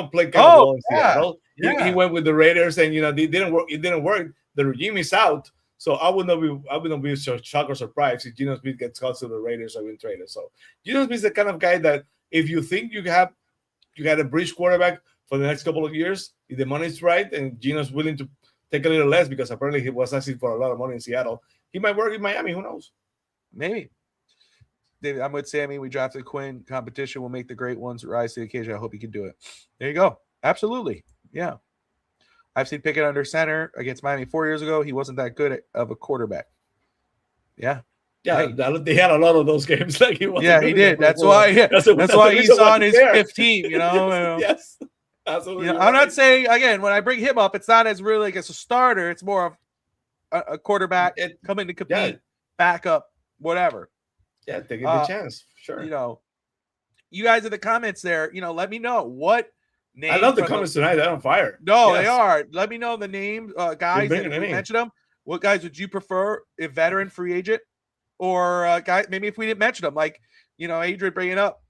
played kind of well in Seattle. Yeah. He went with the Raiders, and they didn't work. It didn't work. The regime is out, so I would not be shocked or surprised if Geno Smith gets called to the Raiders or been traded. So Geno Smith is the kind of guy that if you think you got a bridge quarterback for the next couple of years, if the money's right and Geno's willing to take a little less because apparently he was asking for a lot of money in Seattle, he might work in Miami. Who knows? Maybe. David, I'm with Sammy. We drafted Quinn. Competition will make the great ones rise to the occasion. I hope he can do it. There you go. Absolutely. Yeah. I've seen Pickett under center against Miami 4 years ago. He wasn't that good of a quarterback. Yeah. Yeah, they had a lot of those games. Like he did. That's why. Yeah. That's why he's on his fifth team. Yes. Absolutely. I'm not saying again when I bring him up, it's not as really like as a starter. It's more of a quarterback coming to compete, backup, whatever. Yeah, taking the chance. Sure. You guys in the comments there. Let me know what name. I love the comments tonight. They're on fire. No, they are. Let me know the name, guys. That we mentioned them. What guys would you prefer? A veteran, free agent, or guy? Maybe if we didn't mention them, like Adrian bringing up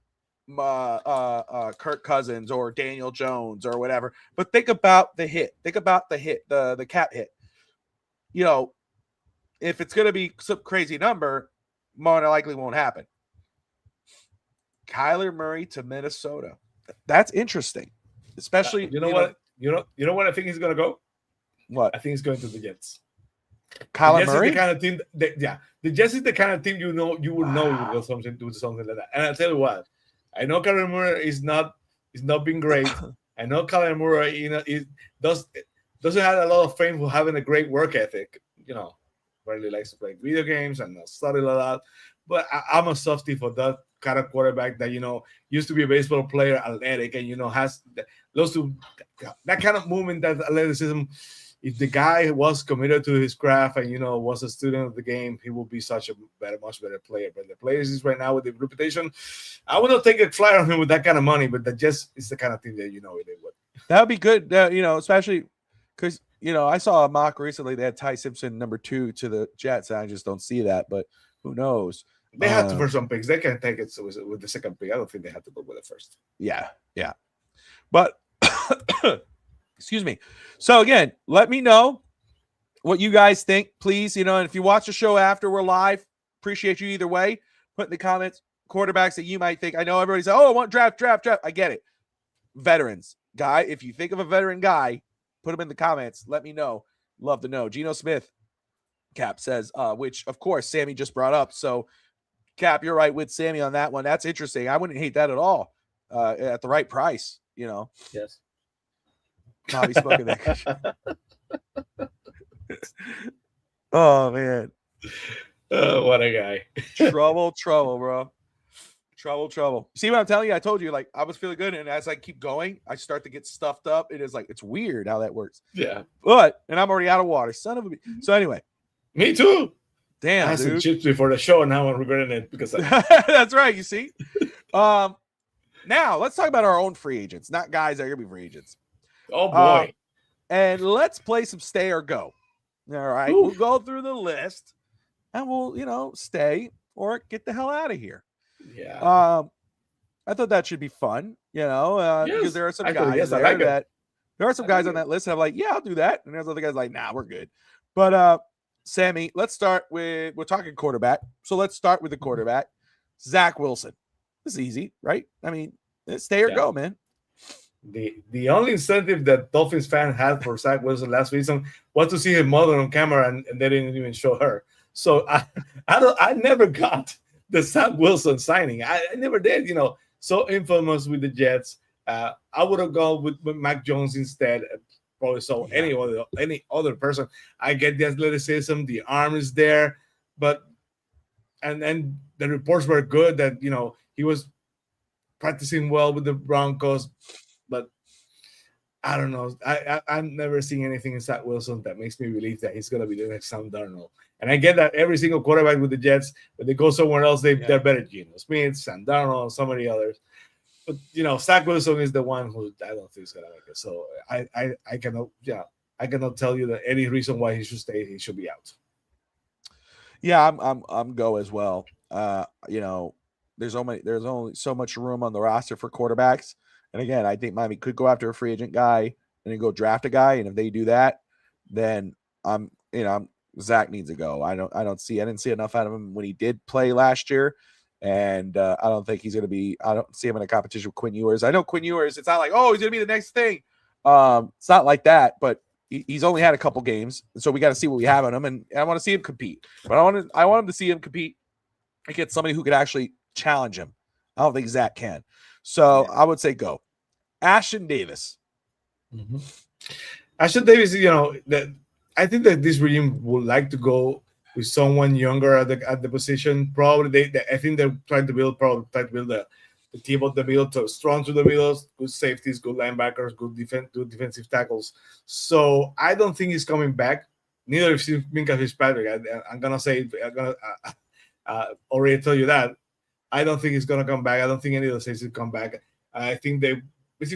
Kirk Cousins or Daniel Jones or whatever. But think about the hit. Think about the hit, the cap hit. If it's going to be some crazy number, more than likely won't happen. Kyler Murray to Minnesota. That's interesting, especially. What? What I think he's going to go. What? I think he's going to the Jets. Kyler Murray. The kind of team. The Jets is the kind of team you would know do something like that. And I'll tell you what. I know Kyler Murray is not being great, I know Kyler Murray, he doesn't have a lot of fame for having a great work ethic. Really likes to play video games and study a lot. But I'm a softie for that kind of quarterback that used to be a baseball player, athletic, and has those two that kind of movement, that athleticism. If the guy was committed to his craft and was a student of the game, he will be such a much better player. But the players is right now with the reputation, I would not take a flyer on him with that kind of money. But that just is the kind of thing that it would. That would be good, especially because I saw a mock recently. They had Ty Simpson number 2 to the Jets, and I just don't see that. But who knows? They have to for some picks. They can take it with the second pick. I don't think they have to go with it first. Yeah. But excuse me. So again, let me know what you guys think, please. And if you watch the show after we're live, appreciate you either way. Put in the comments quarterbacks that you might think. I know everybody says, "Oh, I want draft." I get it. Veterans guy. If you think of a veteran guy, put them in the comments. Let me know. Love to know. Geno Smith, Cap says, which of course Sammy just brought up. So Cap, you're right with Sammy on that one. That's interesting. I wouldn't hate that at all. At the right price, Yes. Bobby spoke of that. Oh man. Oh, what a guy. Trouble, bro. Trouble. See what I'm telling you? I told you, like, I was feeling good, and as I keep going, I start to get stuffed up. It is like, it's weird how that works. Yeah. And I'm already out of water. Son of a bitch. So anyway. Me too. Damn, I had some dude. chips before the show, and now I'm regretting it because That's right, you see. Now let's talk about our own free agents, not guys that are gonna be free agents. Oh boy. And let's play some stay or go. All right. Ooh. We'll go through the list and we'll, stay or get the hell out of here. Yeah. I thought that should be fun, because there are some guys I like that there are some guys on that list that I'm like, yeah, I'll do that. And there's other guys like, nah, we're good. But Sammy, let's start with, we're talking quarterback. So let's start with the quarterback, Zach Wilson. This is easy, right? I mean, stay or go, man. The only incentive that Dolphins fan had for Zach Wilson last season was to see his mother on camera, and they didn't even show her. So I never got the Zach Wilson signing. I never did. So infamous with the Jets. I would have gone with Mac Jones instead. Probably any other person. I get the athleticism, the arm is there, but and the reports were good that he was practicing well with the Broncos, but I don't know. I've never seen anything in Zach Wilson that makes me believe that he's going to be the next Sam Darnold. And I get that every single quarterback with the Jets, when they go somewhere else, they're better. Geno Smith, Sam Darnold, so many others. But Zach Wilson is the one who I don't think is going to make it. So I cannot tell you that any reason why he should stay. He should be out. Yeah, I'm go as well. There's only so much room on the roster for quarterbacks. And again, I think Miami could go after a free agent guy and then go draft a guy. And if they do that, then Zach needs to go. I didn't see enough out of him when he did play last year. And I don't think he's going to be, I don't see him in a competition with Quinn Ewers. I know Quinn Ewers, it's not like, oh, he's going to be the next thing. It's not like that, but he's only had a couple games. So we got to see what we have on him. And I want to see him compete, but I want him to see him compete against somebody who could actually challenge him. I don't think Zach can. So I would say go. Ashton Davis. Mm-hmm. Ashton Davis, I think that this regime would like to go with someone younger at the position. Probably I think they're trying to build the team of the middle, to strong to the middle, good safeties, good linebackers, good defensive tackles. So I don't think he's coming back. Neither is Minka Fitzpatrick. I'm gonna say already tell you that. I don't think he's gonna come back. I don't think any of the safeties will come back. I think it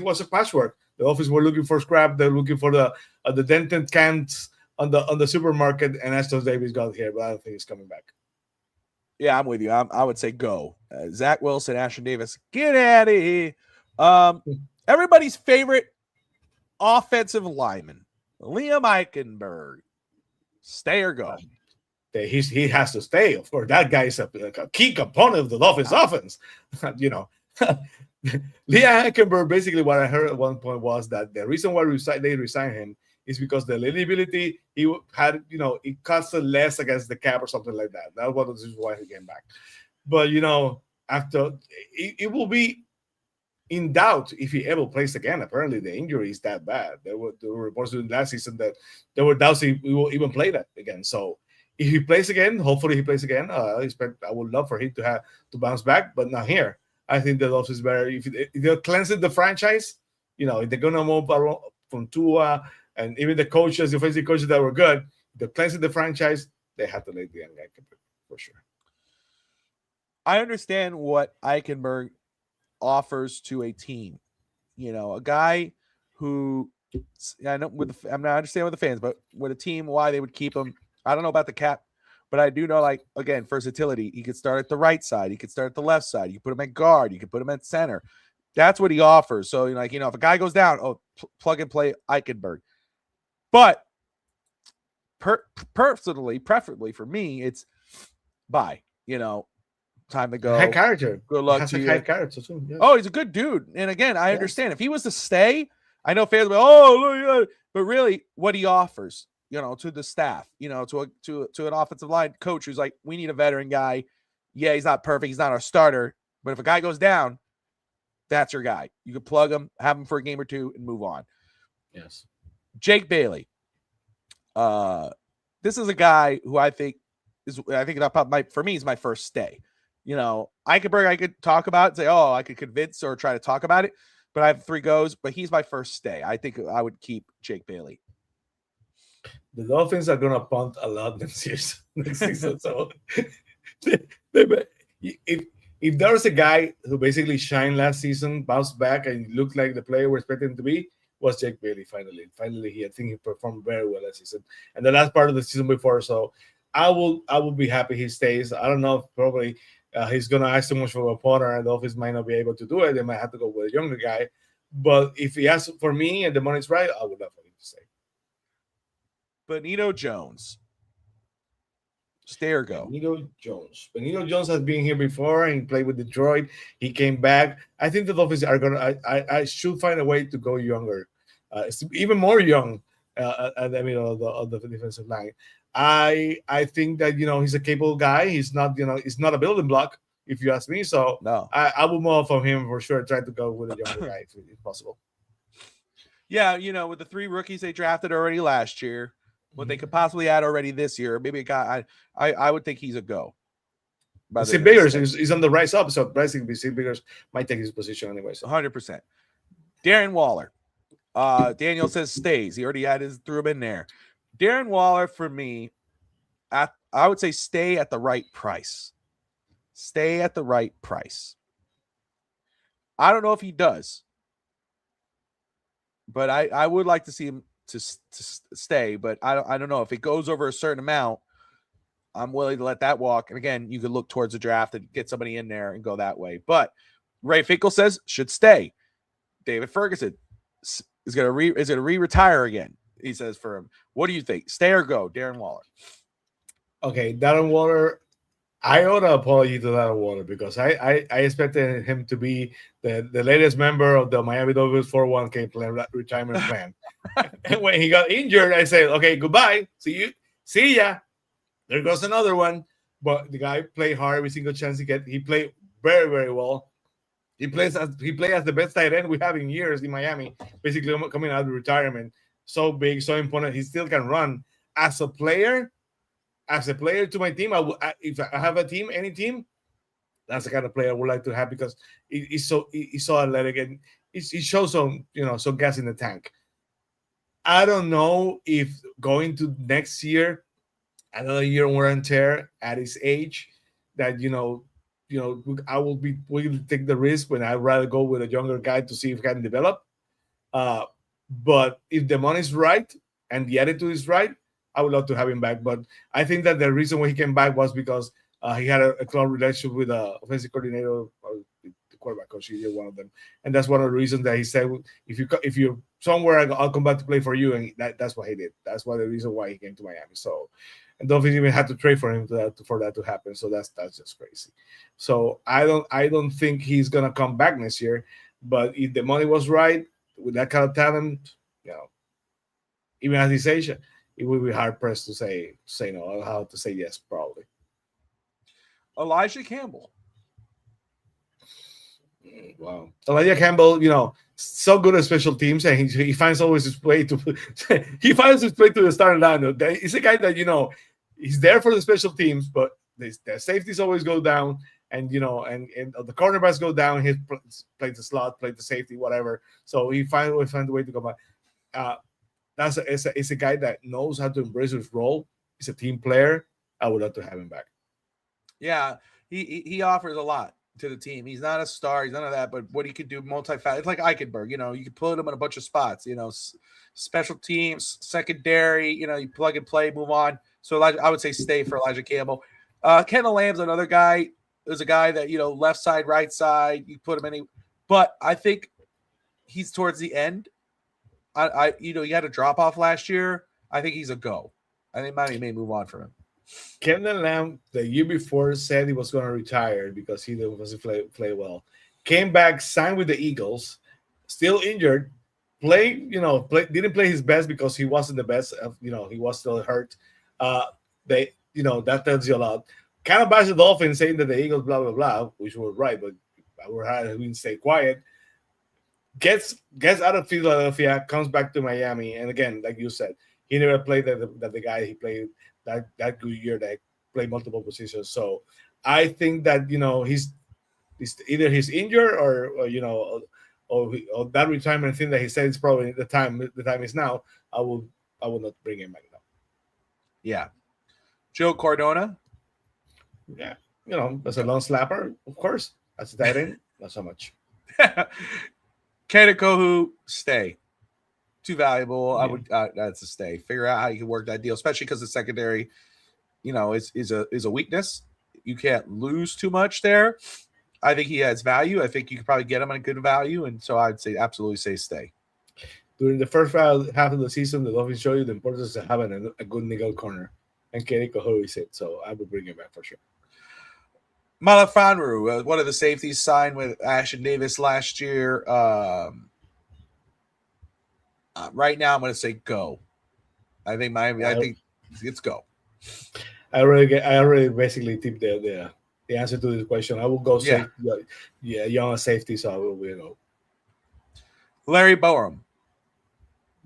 was a patchwork. The Dolphins were looking for scrap. They're looking for the dented cans on the supermarket, and Ashton Davis got here, but I don't think he's coming back. Yeah, I'm with you. I would say go. Zach Wilson, Ashton Davis, get out of here. Everybody's favorite offensive lineman, Liam Eichenberg. Stay or go? He has to stay. Of course, that guy is a key component of the Dolphins offense. Liam Eichenberg, basically what I heard at one point was that the reason why they resigned him is because the eligibility he had, it cost less against the cap or something like that. That was why he came back. But after it will be in doubt if he ever plays again. Apparently, the injury is that bad. There were reports during last season that there were doubts he will even play that again. So if he plays again, hopefully he plays again. I would love for him to bounce back, but not here. I think the Dolphins better if they're cleansing the franchise. If they're gonna move around from Tua and even the coaches, the offensive coaches that were good, they're cleansing the franchise. They have to let the young guy compete for sure. I understand what Eichenberg offers to a team. A guy who I know I'm not understanding with the fans, but with a team, why they would keep him. I don't know about the cap, but I do know, like, again, versatility. He could start at the right side. He could start at the left side. You could put him at guard. You could put him at center. That's what he offers. So, if a guy goes down, plug and play Eichenberg. But personally, preferably for me, it's bye. Time to go. High character. Good luck to you. High character too. Yes. Oh, he's a good dude. And again, I understand if he was to stay, I know fans will, look, but really what he offers, to the staff, to an offensive line coach who's like, we need a veteran guy. Yeah, he's not perfect. He's not our starter. But if a guy goes down, that's your guy. You can plug him, have him for a game or two, and move on. Yes. Jake Bailey. This is a guy who I think for me is my first stay. Eichenberg, I could talk about and say, I could convince or try to talk about it, but I have 3 goes, but he's my first stay. I think I would keep Jake Bailey. The Dolphins are going to punt a lot next season. So if there's a guy who basically shined last season, bounced back, and looked like the player we're expecting him to be, was Jake Bailey finally. I think he performed very well last season. And the last part of the season before, so I will be happy he stays. I don't know if probably he's going to ask too much for a punter, and the Dolphins might not be able to do it. They might have to go with a younger guy. But if he asks for me and the money's right, I would love for him to stay. Benito Jones. Stay or go? Benito Jones has been here before and played with Detroit. He came back. I think the Dolphins are going to – I should find a way to go younger, even more young at the middle of the defensive line. I think that he's a capable guy. He's not he's not a building block, if you ask me. So no, I will move from him for sure. Try to go with a younger guy if possible. Yeah, with the 3 rookies they drafted already last year, what they could possibly add already this year, maybe a guy I would think he's a go. Sid Biggers is on the rise up, so I think Sid Biggers might take his position anyway. So. 100%. Darren Waller. Daniel says stays. He already threw him in there. Darren Waller, for me, I would say stay at the right price. Stay at the right price. I don't know if he does, but I would like to see him to stay. But I don't know if it goes over a certain amount. I'm willing to let that walk. And again, you could look towards the draft and get somebody in there and go that way. But Ray Finkel says should stay. David Ferguson is going to re-retire again. He says for him. What do you think? Stay or go, Darren Waller? Okay, Darren Waller. I owe an apology to Darren Waller because I expected him to be the latest member of the Miami Dolphins 401k plan retirement plan. And when he got injured, I said, "Okay, goodbye. See ya. There goes another one." But the guy played hard every single chance he get. He played very, very well. He played as the best tight end we have in years in Miami. Basically, coming out of retirement. So big, so important. He still can run. As a player to my team, if I have a team, any team, that's the kind of player I would like to have because he's so athletic and he shows some gas in the tank. I don't know if going to next year, another year wear and tear at his age, that I will be willing to take the risk when I'd rather go with a younger guy to see if he can develop. But if the money's right and the attitude is right, I would love to have him back. But I think that the reason why he came back was because he had a close relationship with the offensive coordinator or the quarterback coach, either one of them. And that's one of the reasons that he said, if you're somewhere, I'll come back to play for you. And that's what he did. That's the reason why he came to Miami. So, and Dolphins even had to trade for him for that to happen. So that's just crazy. So I don't think he's gonna come back next year. But if the money was right, with that kind of talent, even at his age, it would be hard pressed to say no. How to say yes, probably. Elijah Campbell. Wow. Elijah Campbell, so good at special teams, and he finds always his way to he finds his way to the starting lineup. He's a guy that he's there for the special teams, but the safeties always go down, and and the cornerbacks go down. He plays the slot, plays the safety, whatever. So he always finds a way to come back. It's a guy that knows how to embrace his role. He's a team player. I would love to have him back. Yeah, he offers a lot to the team. He's not a star. He's none of that. But what he could do, multi-faceted. It's like Eichenberg. You can put him in a bunch of spots. Special teams, secondary. You plug and play, move on. So I would say stay for Elijah Campbell. Kendall Lamb's another guy. There's a guy that left side, right side. You put him any, but I think he's towards the end. He had a drop off last year. I think he's a go. I think Miami may move on from him. Kendall Lamb, the year before, said he was going to retire because he wasn't play well. Came back, signed with the Eagles, still injured. Didn't play his best because he wasn't the best. He was still hurt. That tells you a lot. Kind of bashed the Dolphins, saying that the Eagles, blah blah blah, which was right, but I would have stay quiet. Gets out of Philadelphia, comes back to Miami, and again, like you said, he never played that the guy he played that good year that played multiple positions. So I think that he's either he's injured or that retirement thing that he said is probably the time is now. I will not bring him back now. Yeah, Joe Cardona. Yeah, as a long slapper, of course. As a tight end, not so much. Kenakohu, stay. Too valuable. Yeah. I would. That's a stay. Figure out how you can work that deal, especially because the secondary, is a weakness. You can't lose too much there. I think he has value. I think you could probably get him on a good value, and so I'd say absolutely say stay. During the first half of the season, the Dolphins show you the importance of having a good nickel corner, and Kenakohu is it. So I would bring him back for sure. Malafanru, one of the safeties, signed with Ashton Davis last year. Right now, I'm going to say go. I think it's go. I already basically tipped the answer to this question. I will go say young safety, so I will go. Larry Borum.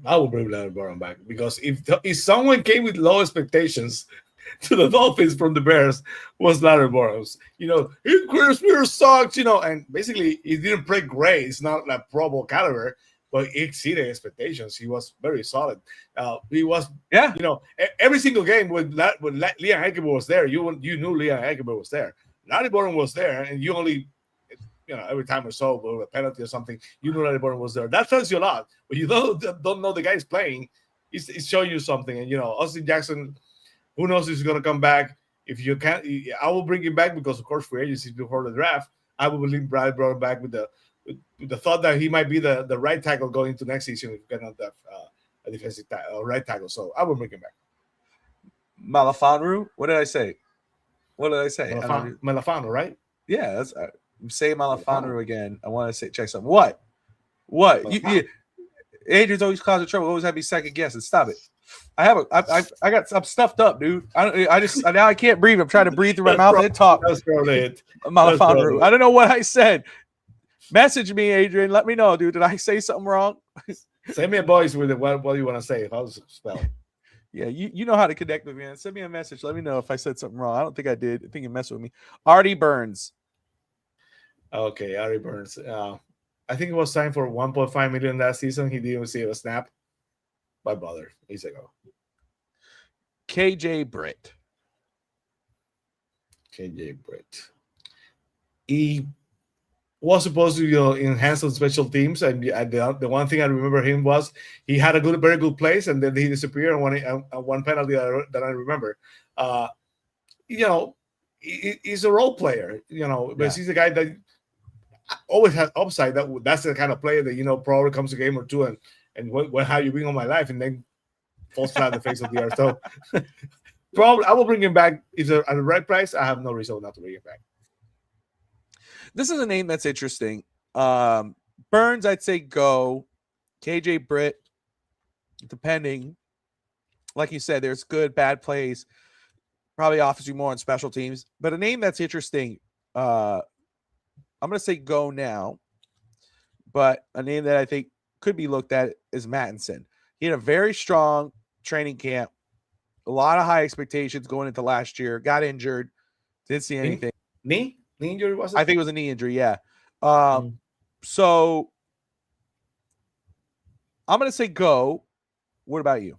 I will bring Larry Borum back because if someone came with low expectations to the Dolphins from the Bears was Larry Borum. Chris Spears sucks, and basically he didn't play great. It's not like Pro Bowl caliber, but he exceeded expectations. He was very solid. He was, every single game when Liam Eichenberg was there, you knew Liam Eichenberg was there. Larry Borum was there, and you only, every time or so, a penalty or something, you knew Larry Borum was there. That tells you a lot. But you don't know the guy's playing, it's showing you something. And, Austin Jackson, who knows if he's going to come back. If you can't, I will bring him back because, of course, free agency before the draft. I will bring Brad Brown back with the thought that he might be the right tackle going into next season if we cannot have a defensive right tackle. So I will bring him back. Malafanru? What did I say? Malafanru, right? Yeah, that's say Malafanru again. I want to check something. What? Adrian's always causing trouble. Always have me second guessing. Stop it. I'm stuffed up, dude. Now I can't breathe. I'm trying to breathe through my mouth and talk. That's probably it. Malafanru. I don't know what I said. Message me, Adrian. Let me know, dude. Did I say something wrong? Send me a voice with it. What do you want to say? How's it spelled? Yeah, you know how to connect with me. And send me a message. Let me know if I said something wrong. I don't think I did. I think you messed with me. Artie Burns. Okay, Artie Burns. I think it was signed for $1.5 million last season. He didn't receive a snap. My brother. He's a go. KJ Britt. He was supposed to enhance on special teams, and the one thing I remember him was he had a very good place, and then he disappeared on one penalty that I remember. He's a role player, but he's a guy that always has upside. That's the kind of player that probably comes a game or two and how you bring on my life, and then falls flat the face of the earth. So probably I will bring him back if at the right price. I have no reason not to bring him back. This is a name that's interesting. Burns, I'd say go. KJ Britt, depending. Like you said, there's good, bad plays. Probably offers you more on special teams. But a name that's interesting, I'm going to say go now, but a name that I think could be looked at is Mattinson. He had a very strong training camp, a lot of high expectations going into last year, got injured, didn't see anything. Knee injury, was it? I think it was a knee injury, yeah. Mm. So I'm going to say go. What about you?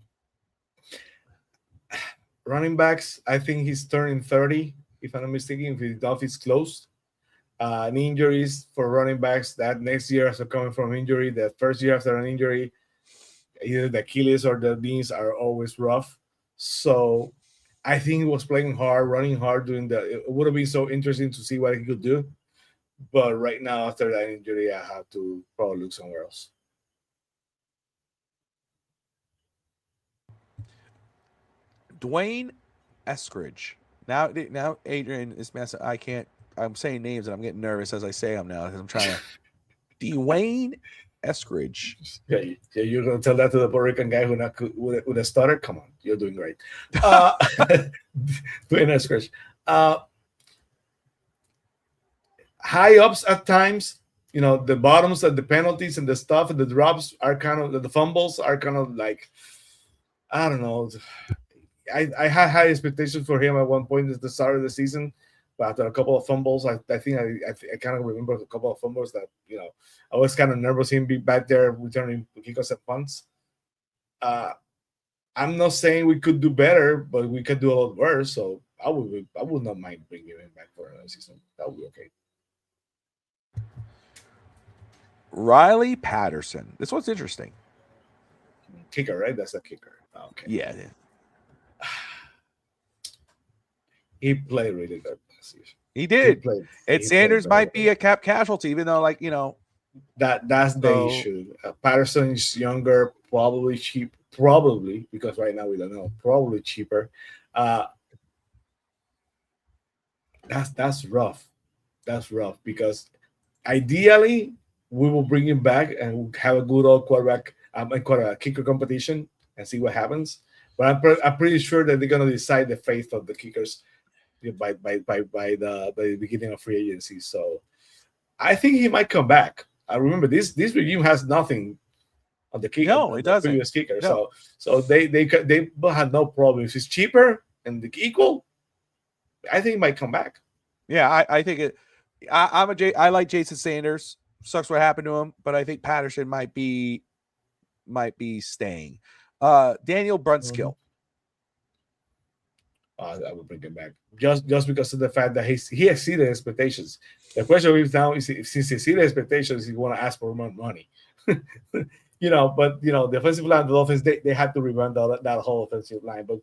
Running backs, I think he's turning 30, if I'm not mistaken, if his Dolphins closed. Injuries for running backs that next year after coming from injury, the first year after an injury, either the Achilles or the knees are always rough. So I think he was playing hard, running hard, doing that. It would have been so interesting to see what he could do. But right now, after that injury, I have to probably look somewhere else. Dwayne Eskridge. Now Adrian is messing. I can't. I'm saying names and I'm getting nervous as I say them now because I'm trying to. Dwayne Eskridge. Yeah, you're gonna tell that to the Puerto Rican guy who not with a stutter. Come on, you're doing great. Dwayne Eskridge. High ups at times. You know, the bottoms and the penalties and the stuff and the drops are kind of the fumbles are kind of like, I don't know. I had high expectations for him at one point at the start of the season, but after a couple of fumbles, I think I kind of remember a couple of fumbles that, you know, I was kind of nervous him be back there returning kickoffs and punts. I'm not saying we could do better, but we could do a lot worse. So I would not mind bringing him back for another season. That would be okay. Riley Patterson. This one's interesting. Kicker, right? That's the kicker. Okay. Yeah. He played really good this season. He did. Sanders might be a cap casualty, even though, like, you know. That's the issue. Patterson is younger, probably cheap, because right now we don't know, probably cheaper. That's rough. That's rough because ideally we will bring him back and have a good old quarterback and kicker competition and see what happens. But I'm pretty sure that they're gonna decide the fate of the kickers by the beginning of free agency. So I think he might come back. I remember this regime has nothing on the kicker. No, it doesn't. Previous kicker. No. So they had no problem. If it's cheaper and equal, I think it might come back. Yeah, I think it. I like Jason Sanders. Sucks what happened to him, but I think Patterson might be staying. Daniel Brunskill. I would bring him back just because of the fact that he exceeded expectations. The question is now is if, since he exceeded expectations, you want to ask for more money. You know, but you know, the offensive line of the Dolphins, they had to revamp that whole offensive line. But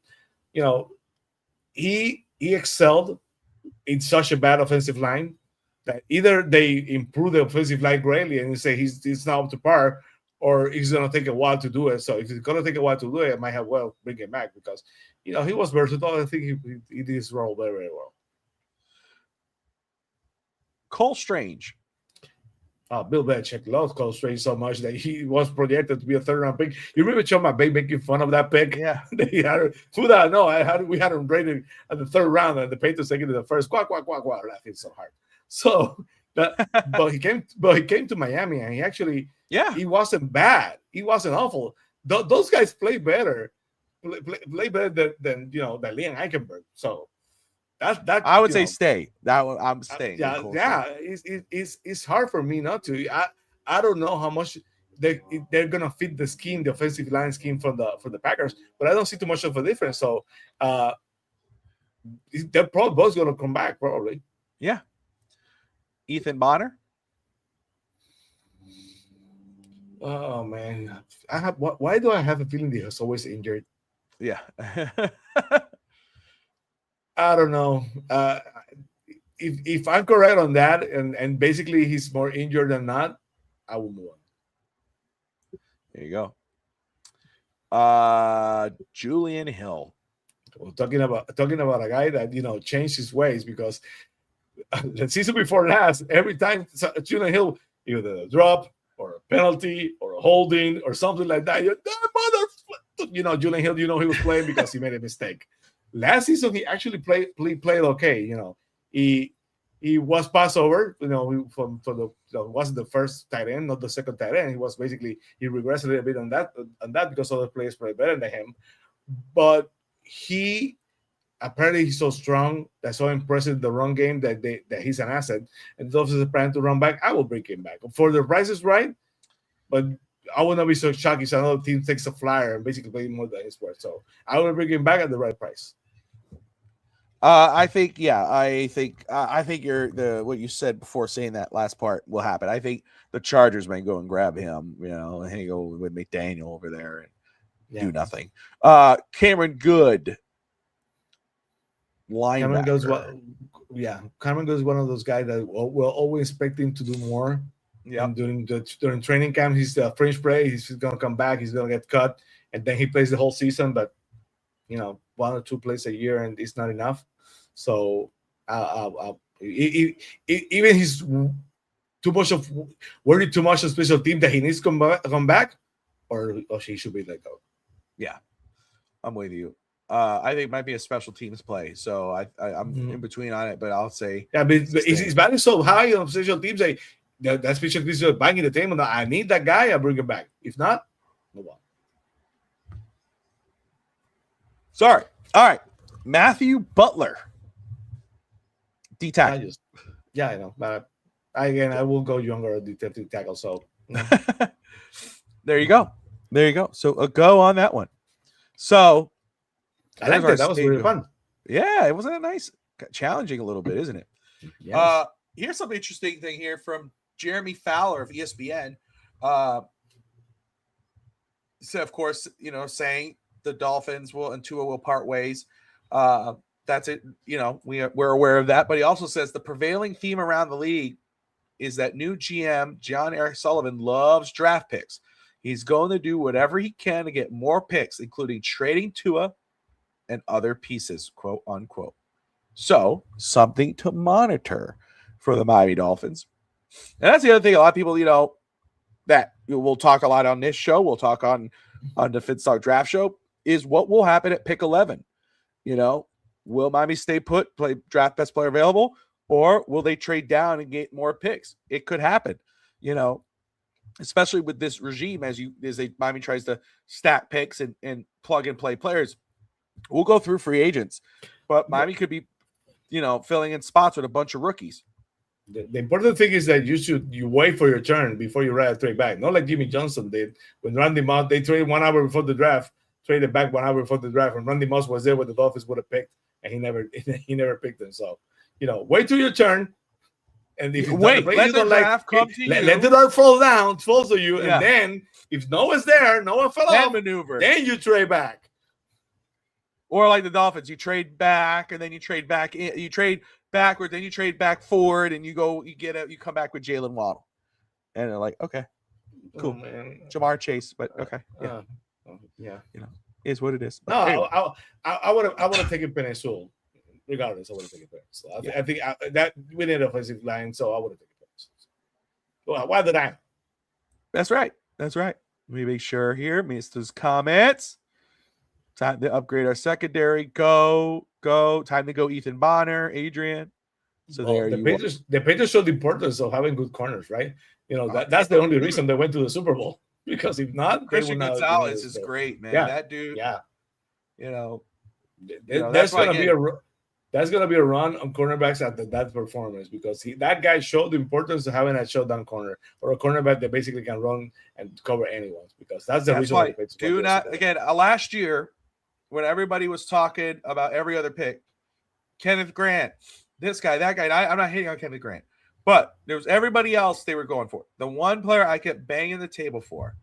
you know, he excelled in such a bad offensive line that either they improve the offensive line greatly and you say he's now up to par, or it's gonna take a while to do it. So if it's gonna take a while to do it, I might have well bring him back because you know he was versatile. I think he did his role very, very well. Cole Strange. Bill Belichick loves Cole Strange so much that he was projected to be a third-round pick. You remember Sean McVay making fun of that pick? Yeah. Who that? No, we had him rated at the third round, and the Patriots taking it in the first. Quack, laughing so hard. So, but he came to Miami, and he wasn't bad. He wasn't awful. Those guys play better, play better than Liam Eichenberg. So. That I would say stay. That one I'm staying. It's hard for me not to. I don't know how much they're gonna fit the scheme, the offensive line scheme for the Packers, but I don't see too much of a difference. So they're probably both gonna come back probably. Yeah. Ethan Bonner. Oh man, why do I have a feeling that he's always injured? Yeah. I don't know. If I'm correct on that, and basically he's more injured than not, I will move on. There you go. Julian Hill. Well, talking about a guy that changed his ways because the season before last, every time Julian Hill either a drop or a penalty or a holding or something like that, Julian Hill, he was playing because he made a mistake. Last season, he actually played okay. He he was passed over. From the wasn't the first tight end, not the second tight end. He was basically he regressed a little bit on that because other players play better than him. But he apparently he's so strong, that's so impressive the run game that he's an asset. And those is planning to run back. I will bring him back for the price is right, but I will not be so shocked if another team takes a flyer and basically play more than his worth. So I will bring him back at the right price. I think you're what you said before saying that last part will happen. I think the Chargers may go and grab him, and he go with McDaniel over there and do nothing. Cameron Good, linebacker. Cameron Good is one of those guys that we're always expecting to do more. Yeah, during training camp, he's the French spray. He's gonna come back. He's gonna get cut, and then he plays the whole season. But 1 or 2 plays a year, and it's not enough. So even he's worried too much of special team that he needs to come back, or he should be let go. Yeah, I'm with you. I think it might be a special teams play, so I'm in between on it. But I'll say, but his value so high on special teams. That special teams are banging the table. I need that guy. I bring him back. If not, move on. Sorry. All right, Matthew Butler, D-tackle. I know, but I will go younger defensive tackle. So there you go. So a go on that one. So I like that. That was really fun. Yeah, it wasn't nice, challenging a little bit, isn't it? Yes. Here's some interesting thing here from Jeremy Fowler of ESPN. So of course, saying the Dolphins and Tua will part ways. That's it. We're aware of that. But he also says the prevailing theme around the league is that new GM John Eric Sullivan loves draft picks. He's going to do whatever he can to get more picks, including trading Tua and other pieces, quote unquote. So something to monitor for the Miami Dolphins. And that's the other thing. A lot of people, that we'll talk a lot on this show. We'll talk on the Finstock Draft Show. Is what will happen at pick 11. Will Miami stay put, play draft best player available, or will they trade down and get more picks? It could happen, especially with this regime as Miami tries to stack picks and plug and play players. We'll go through free agents, but Miami could be, filling in spots with a bunch of rookies. The important thing is that you wait for your turn before you write a trade back. Not like Jimmy Johnson did when Randy Moss, they traded 1 hour before the draft. Traded back 1 hour before the draft, and Randy Moss was there where the Dolphins would have picked, and he never picked them. So, wait till your turn, and if let the draft come to you, let the draft falls to you, and then if no one's there, no one fell off, maneuver, then you trade back. Or like the Dolphins, you trade back, and then you trade back in, you trade backward, then you trade back forward, and you come back with Jalen Waddle, and they're like, okay, cool, Jamar Chase, but okay, is what it is. But anyway. I would have taken Penei Sewell, regardless. I would have taken Penei Sewell. I think that we need an offensive line, so I would have taken Penei Sewell. Well, why did I? That's right. Let me make sure here. Mister's comments. Time to upgrade our secondary. Go. Time to go. Ethan Bonner, Adrian. So the Patriots showed the importance of having good corners, right? That's the only reason they went to the Super Bowl. Because if not, Christian Gonzalez is great, man. Yeah. That dude. Yeah. That's gonna be a run on cornerbacks at that performance because that guy showed the importance of having a showdown corner or a cornerback that basically can run and cover anyone because that's the reason. Last year when everybody was talking about every other pick, Kenneth Grant, this guy, that guy. I'm not hating on Kenneth Grant. But there was everybody else they were going for. The one player I kept banging the table for,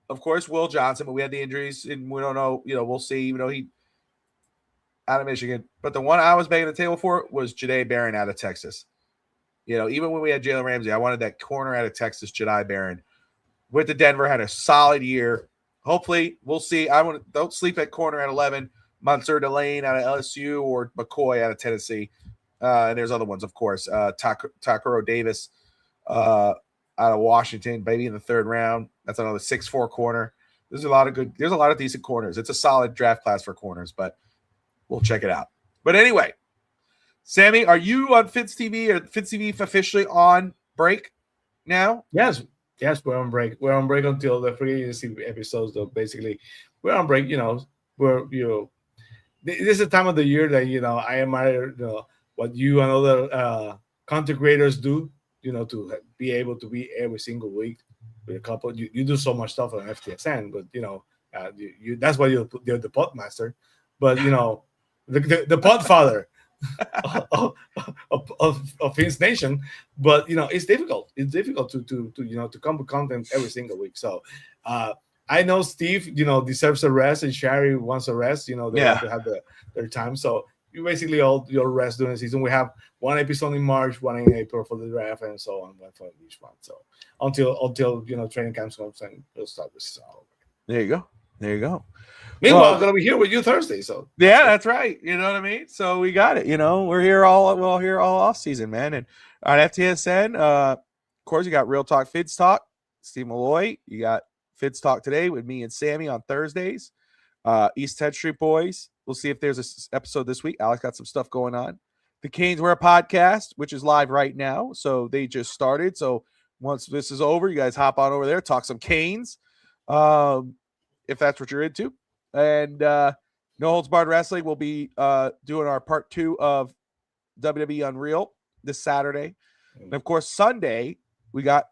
of course, Will Johnson, but we had the injuries, and we don't know, we'll see, he out of Michigan. But the one I was banging the table for was Jahdae Barron out of Texas. Even when we had Jalen Ramsey, I wanted that corner out of Texas, Jahdae Barron. Went to Denver, had a solid year. Hopefully, we'll see. Don't sleep at corner at 11. Monsieur Delane out of LSU or McCoy out of Tennessee. And there's other ones, of course. Takuro Davis out of Washington, maybe in the 3rd round. That's another 6'4" corner. There's a lot of decent corners. It's a solid draft class for corners, but we'll check it out. But anyway, Sammy, are you on Fitz TV or Fitz TV officially on break now? Yes, we're on break. We're on break until the free agency episodes. Though basically, we're on break. This is the time of the year that I admire what you and other content creators do. To be able to be every single week with a couple. You do so much stuff on FTSN, but that's why you're the podmaster. But the podfather of his nation. But it's difficult. It's difficult to come with content every single week. So I know Steve deserves a rest, and Shari wants a rest. They want to have their time. So you basically all your rest during the season. We have one episode in March, one in April for the draft, and so on, one for each one. So until training camps comes and we'll start the season. There you go. Meanwhile, I'm gonna be here with you Thursday. So yeah, that's right. You know what I mean? So we got it. We're here all off season, man. And on FTSN, of course, you got Real Talk Fids Talk, Steve Malloy. You got Fids Talk today with me and Sammy on Thursdays. East 10th Street Boys. We'll see if there's an episode this week. Alex got some stuff going on. The Canes Wear podcast, which is live right now. So they just started. So once this is over, you guys hop on over there, talk some Canes, if that's what you're into. And No Holds Barred Wrestling will be doing our part 2 of WWE Unreal this Saturday. And of course, Sunday, we got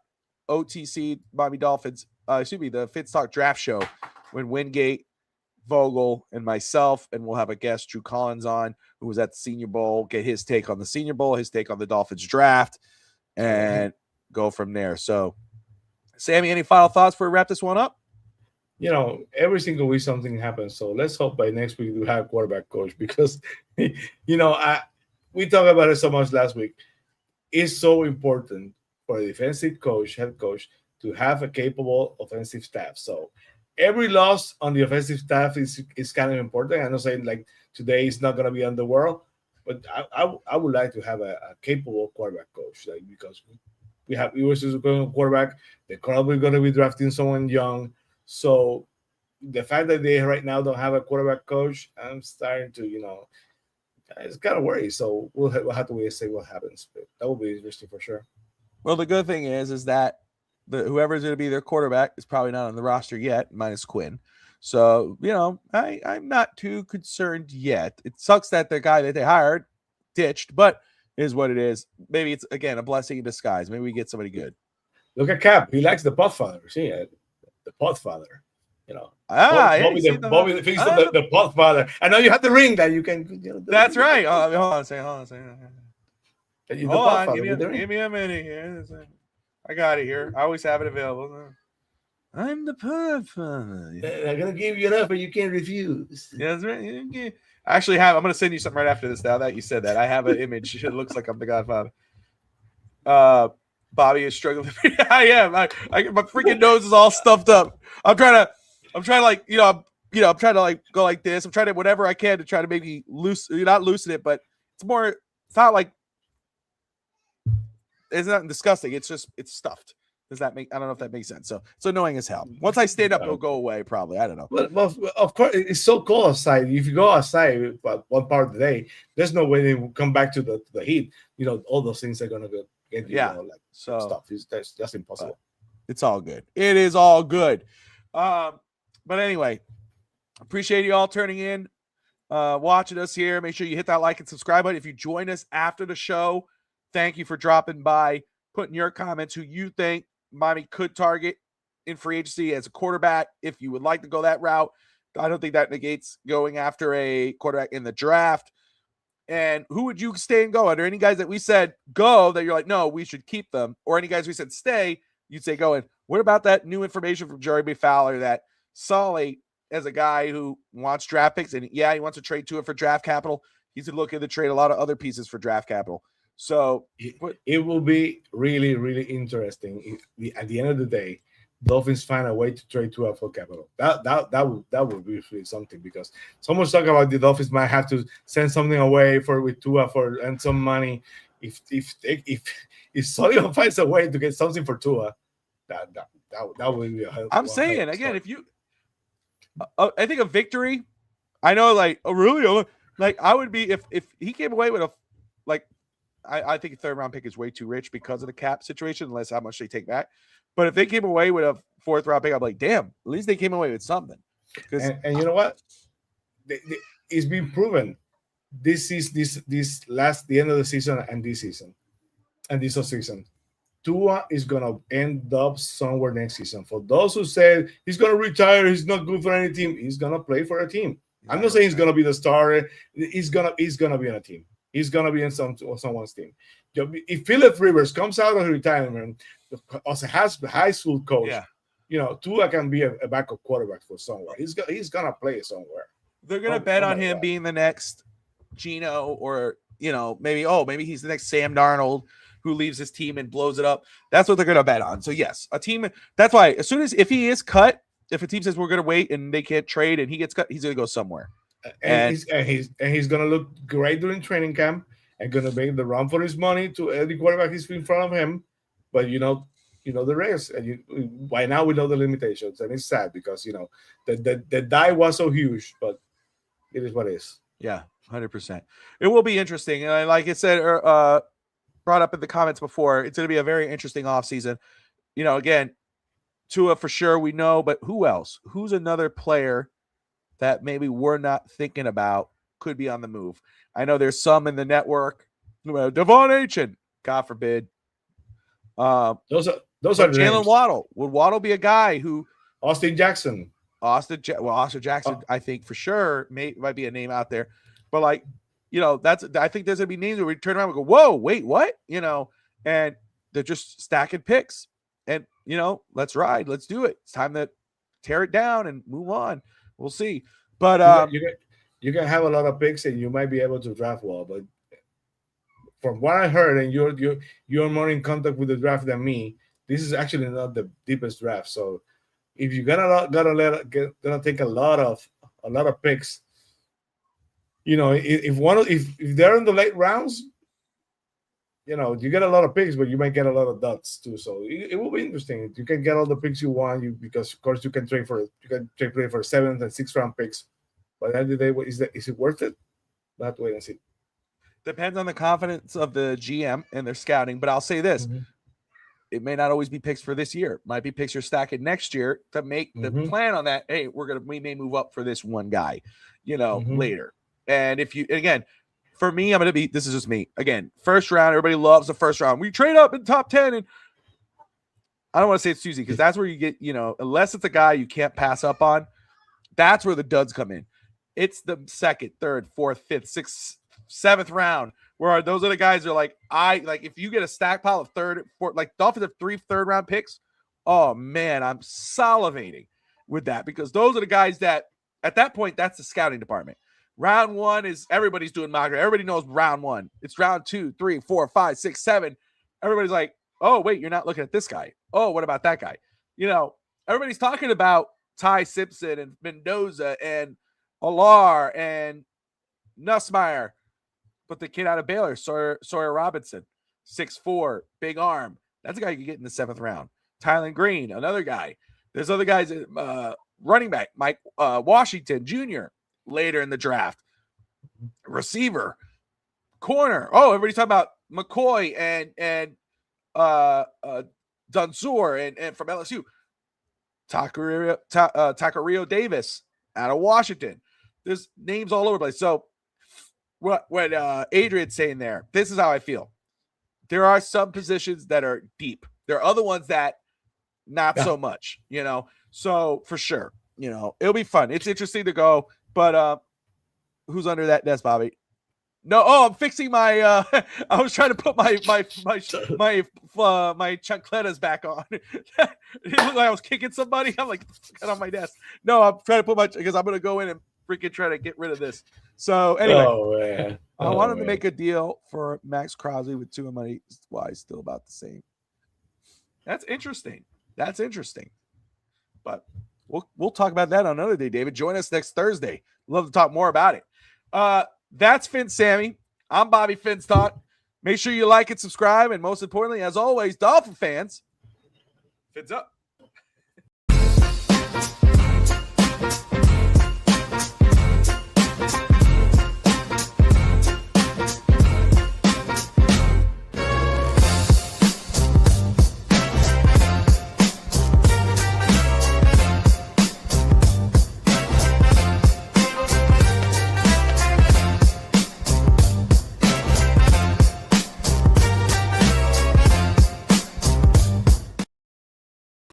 OTC Miami Dolphins, the Fitz Talk Draft Show when Wingate, Vogel, and myself, and we'll have a guest, Drew Collins, on, who was at the Senior Bowl, get his take on the Senior Bowl, his take on the Dolphins draft, and go from there. So, Sammy, any final thoughts before we wrap this one up? Every single week something happens. So let's hope by next week we have a quarterback coach because, we talked about it so much last week. It's so important for a defensive coach, head coach, to have a capable offensive staff. So every loss on the offensive staff is kind of important. I'm not saying like today is not going to be on the world, but I would like to have a capable quarterback coach, because we were just going to quarterback. They're probably going to be drafting someone young. So the fact that they right now don't have a quarterback coach, I'm starting to, it's kind of worry. So we'll have to wait and see what happens. But that will be interesting for sure. Well, the good thing is that whoever's going to be their quarterback is probably not on the roster yet, minus Quinn. So, I'm not too concerned yet. It sucks that the guy that they hired ditched, but it is what it is. Maybe it's, again, a blessing in disguise. Maybe we get somebody good. Look at Cap. He likes the Podfather. See it? The Podfather. Bobby thinks the Podfather. I know you have the ring that you can. That's right. Hold on a second. Hold on. Give me a minute here. I got it here. I always have it available. I'm the Podfather. I'm gonna give you enough, but you can't refuse. Yeah, that's right. I actually have. I'm gonna send you something right after this. Now that you said that, I have an image. It looks like I'm the Godfather. Bobby is struggling. I am. My freaking nose is all stuffed up. I'm trying to I'm trying to go like this. I'm trying to whatever I can to try to maybe not loosen it, but it's not like it's not disgusting. It's stuffed. Does that make? I don't know if that makes sense. So it's annoying as hell. Once I stand up, it'll go away. Probably. I don't know. Well, of course, it's so cold outside. If you go outside, one part of the day, there's no way they will come back to the heat. All those things are gonna get you. Yeah. Stuff. That's impossible. It's all good. It is all good. But anyway, appreciate you all turning in, watching us here. Make sure you hit that like and subscribe button. If you join us after the show, thank you for dropping by, putting your comments who you think Miami could target in free agency as a quarterback. If you would like to go that route, I don't think that negates going after a quarterback in the draft. And who would you stay and go? Are there any guys that we said go that you're like, no, we should keep them? Or any guys we said stay, you'd say go in? What about that new information from Jerry B. Fowler that Sully, as a guy who wants draft picks, and he wants to trade to it for draft capital, he's looking to trade a lot of other pieces for draft capital. So it will be really, really interesting if, at the end of the day, Dolphins find a way to trade Tua for capital. That would be really something, because someone's talking about the Dolphins might have to send something away with Tua and some money. If Sully finds a way to get something for Tua, that would be a help. I'm saying again, if you, I think a victory. I know, like, really, like I would be if he came away with like I think a third round pick is way too rich because of the cap situation, unless how much they take back. But if they came away with a fourth round pick, I'm like, damn, at least they came away with something. And you know what? It's been proven. This is the end of the season and this season and this offseason. Tua is gonna end up somewhere next season. For those who said he's gonna retire, he's not good for any team, he's gonna play for a team. I'm not saying he's gonna be the starter. He's gonna be on a team. He's gonna be in someone's team. If Philip Rivers comes out of retirement, also has a high school coach, Tua can be a backup quarterback for somewhere. He's gonna play somewhere. They're gonna bet on him being the next Geno, or maybe he's the next Sam Darnold who leaves his team and blows it up. That's what they're gonna bet on. So yes, a team. That's why if he is cut, if a team says we're gonna wait and they can't trade and he gets cut, he's gonna go somewhere. And he's gonna look great during training camp and gonna make the run for his money to every quarterback he's in front of him. But you know the rest, and by now we know the limitations, and it's sad because the die was so huge, but it is what it is. Yeah, 100%. It will be interesting, and like I said, brought up in the comments before, it's going to be a very interesting offseason. Again, Tua for sure we know, but who else? Who's another player that maybe we're not thinking about could be on the move? I know there's some in the network. Devon Achen, God forbid. Those are Jalen Waddle. Would Waddle be a guy who? Austin Jackson. Austin Jackson, I think for sure might be a name out there, but I think there's gonna be names where we turn around and go, whoa, wait, what? And they're just stacking picks, and let's ride, let's do it. It's time to tear it down and move on. We'll see, but you can have a lot of picks and you might be able to draft well, but from what I heard, and you're more in contact with the draft than me, this is actually not the deepest draft, so. If you're gonna take a lot of picks, if they're in the late rounds, you get a lot of picks, but you might get a lot of duds too. So it will be interesting. You can get all the picks you want, because of course you can trade for 7th and 6th round picks. But at the end of the day, is it worth it? We'll have to wait and see. Depends on the confidence of the GM and their scouting. But I'll say this. Mm-hmm. It may not always be picks for this year. Might be picks you're stacking next year to make the plan on that. Hey, we may move up for this one guy, later. And for me, this is just me. Again, first round, everybody loves the first round. We trade up in top 10. And I don't want to say it's Susie because that's where you get, unless it's a guy you can't pass up on, that's where the duds come in. It's the 2nd, 3rd, 4th, 5th, 6th, 7th round. Where those are the guys that are if you get a stack pile of 3rd, 4th, Dolphins have 3 third-round picks. Oh man, I'm salivating with that because those are the guys that at that point that's the scouting department. Round 1 is everybody's doing mock draft. Everybody knows round 1. It's round 2, 3, 4, 5, 6, 7. Everybody's like, oh wait, you're not looking at this guy. Oh, what about that guy? Everybody's talking about Ty Simpson and Mendoza and Alar and Nussmeier. But the kid out of Baylor, Sawyer Robinson, 6'4", big arm. That's a guy you can get in the 7th round. Tylen Green, another guy. There's other guys, running back, Mike Washington Jr., later in the draft. Receiver, corner. Oh, everybody's talking about McCoy and Dunsor and from LSU. Tacario Davis out of Washington. There's names all over the place. So what Adrian's saying there, this is how I feel. There are some positions that are deep. There are other ones that not so much, So for sure, it'll be fun. It's interesting to go, but who's under that desk, Bobby? No, I'm fixing my I was trying to put my chancletas back on. It looked like I was kicking somebody. I'm like, get on my desk. No, I'm trying to put because I'm gonna go in and freaking try to get rid of this. So anyway, I wanted to make a deal for Max Crosby with Tua money. Why still about the same? That's interesting. But we'll talk about that on another day, David. Join us next Thursday. Love to talk more about it. That's Finn Sammy. I'm Bobby Finstock. Make sure you like and subscribe. And most importantly, as always, Dolphin fans, fins up.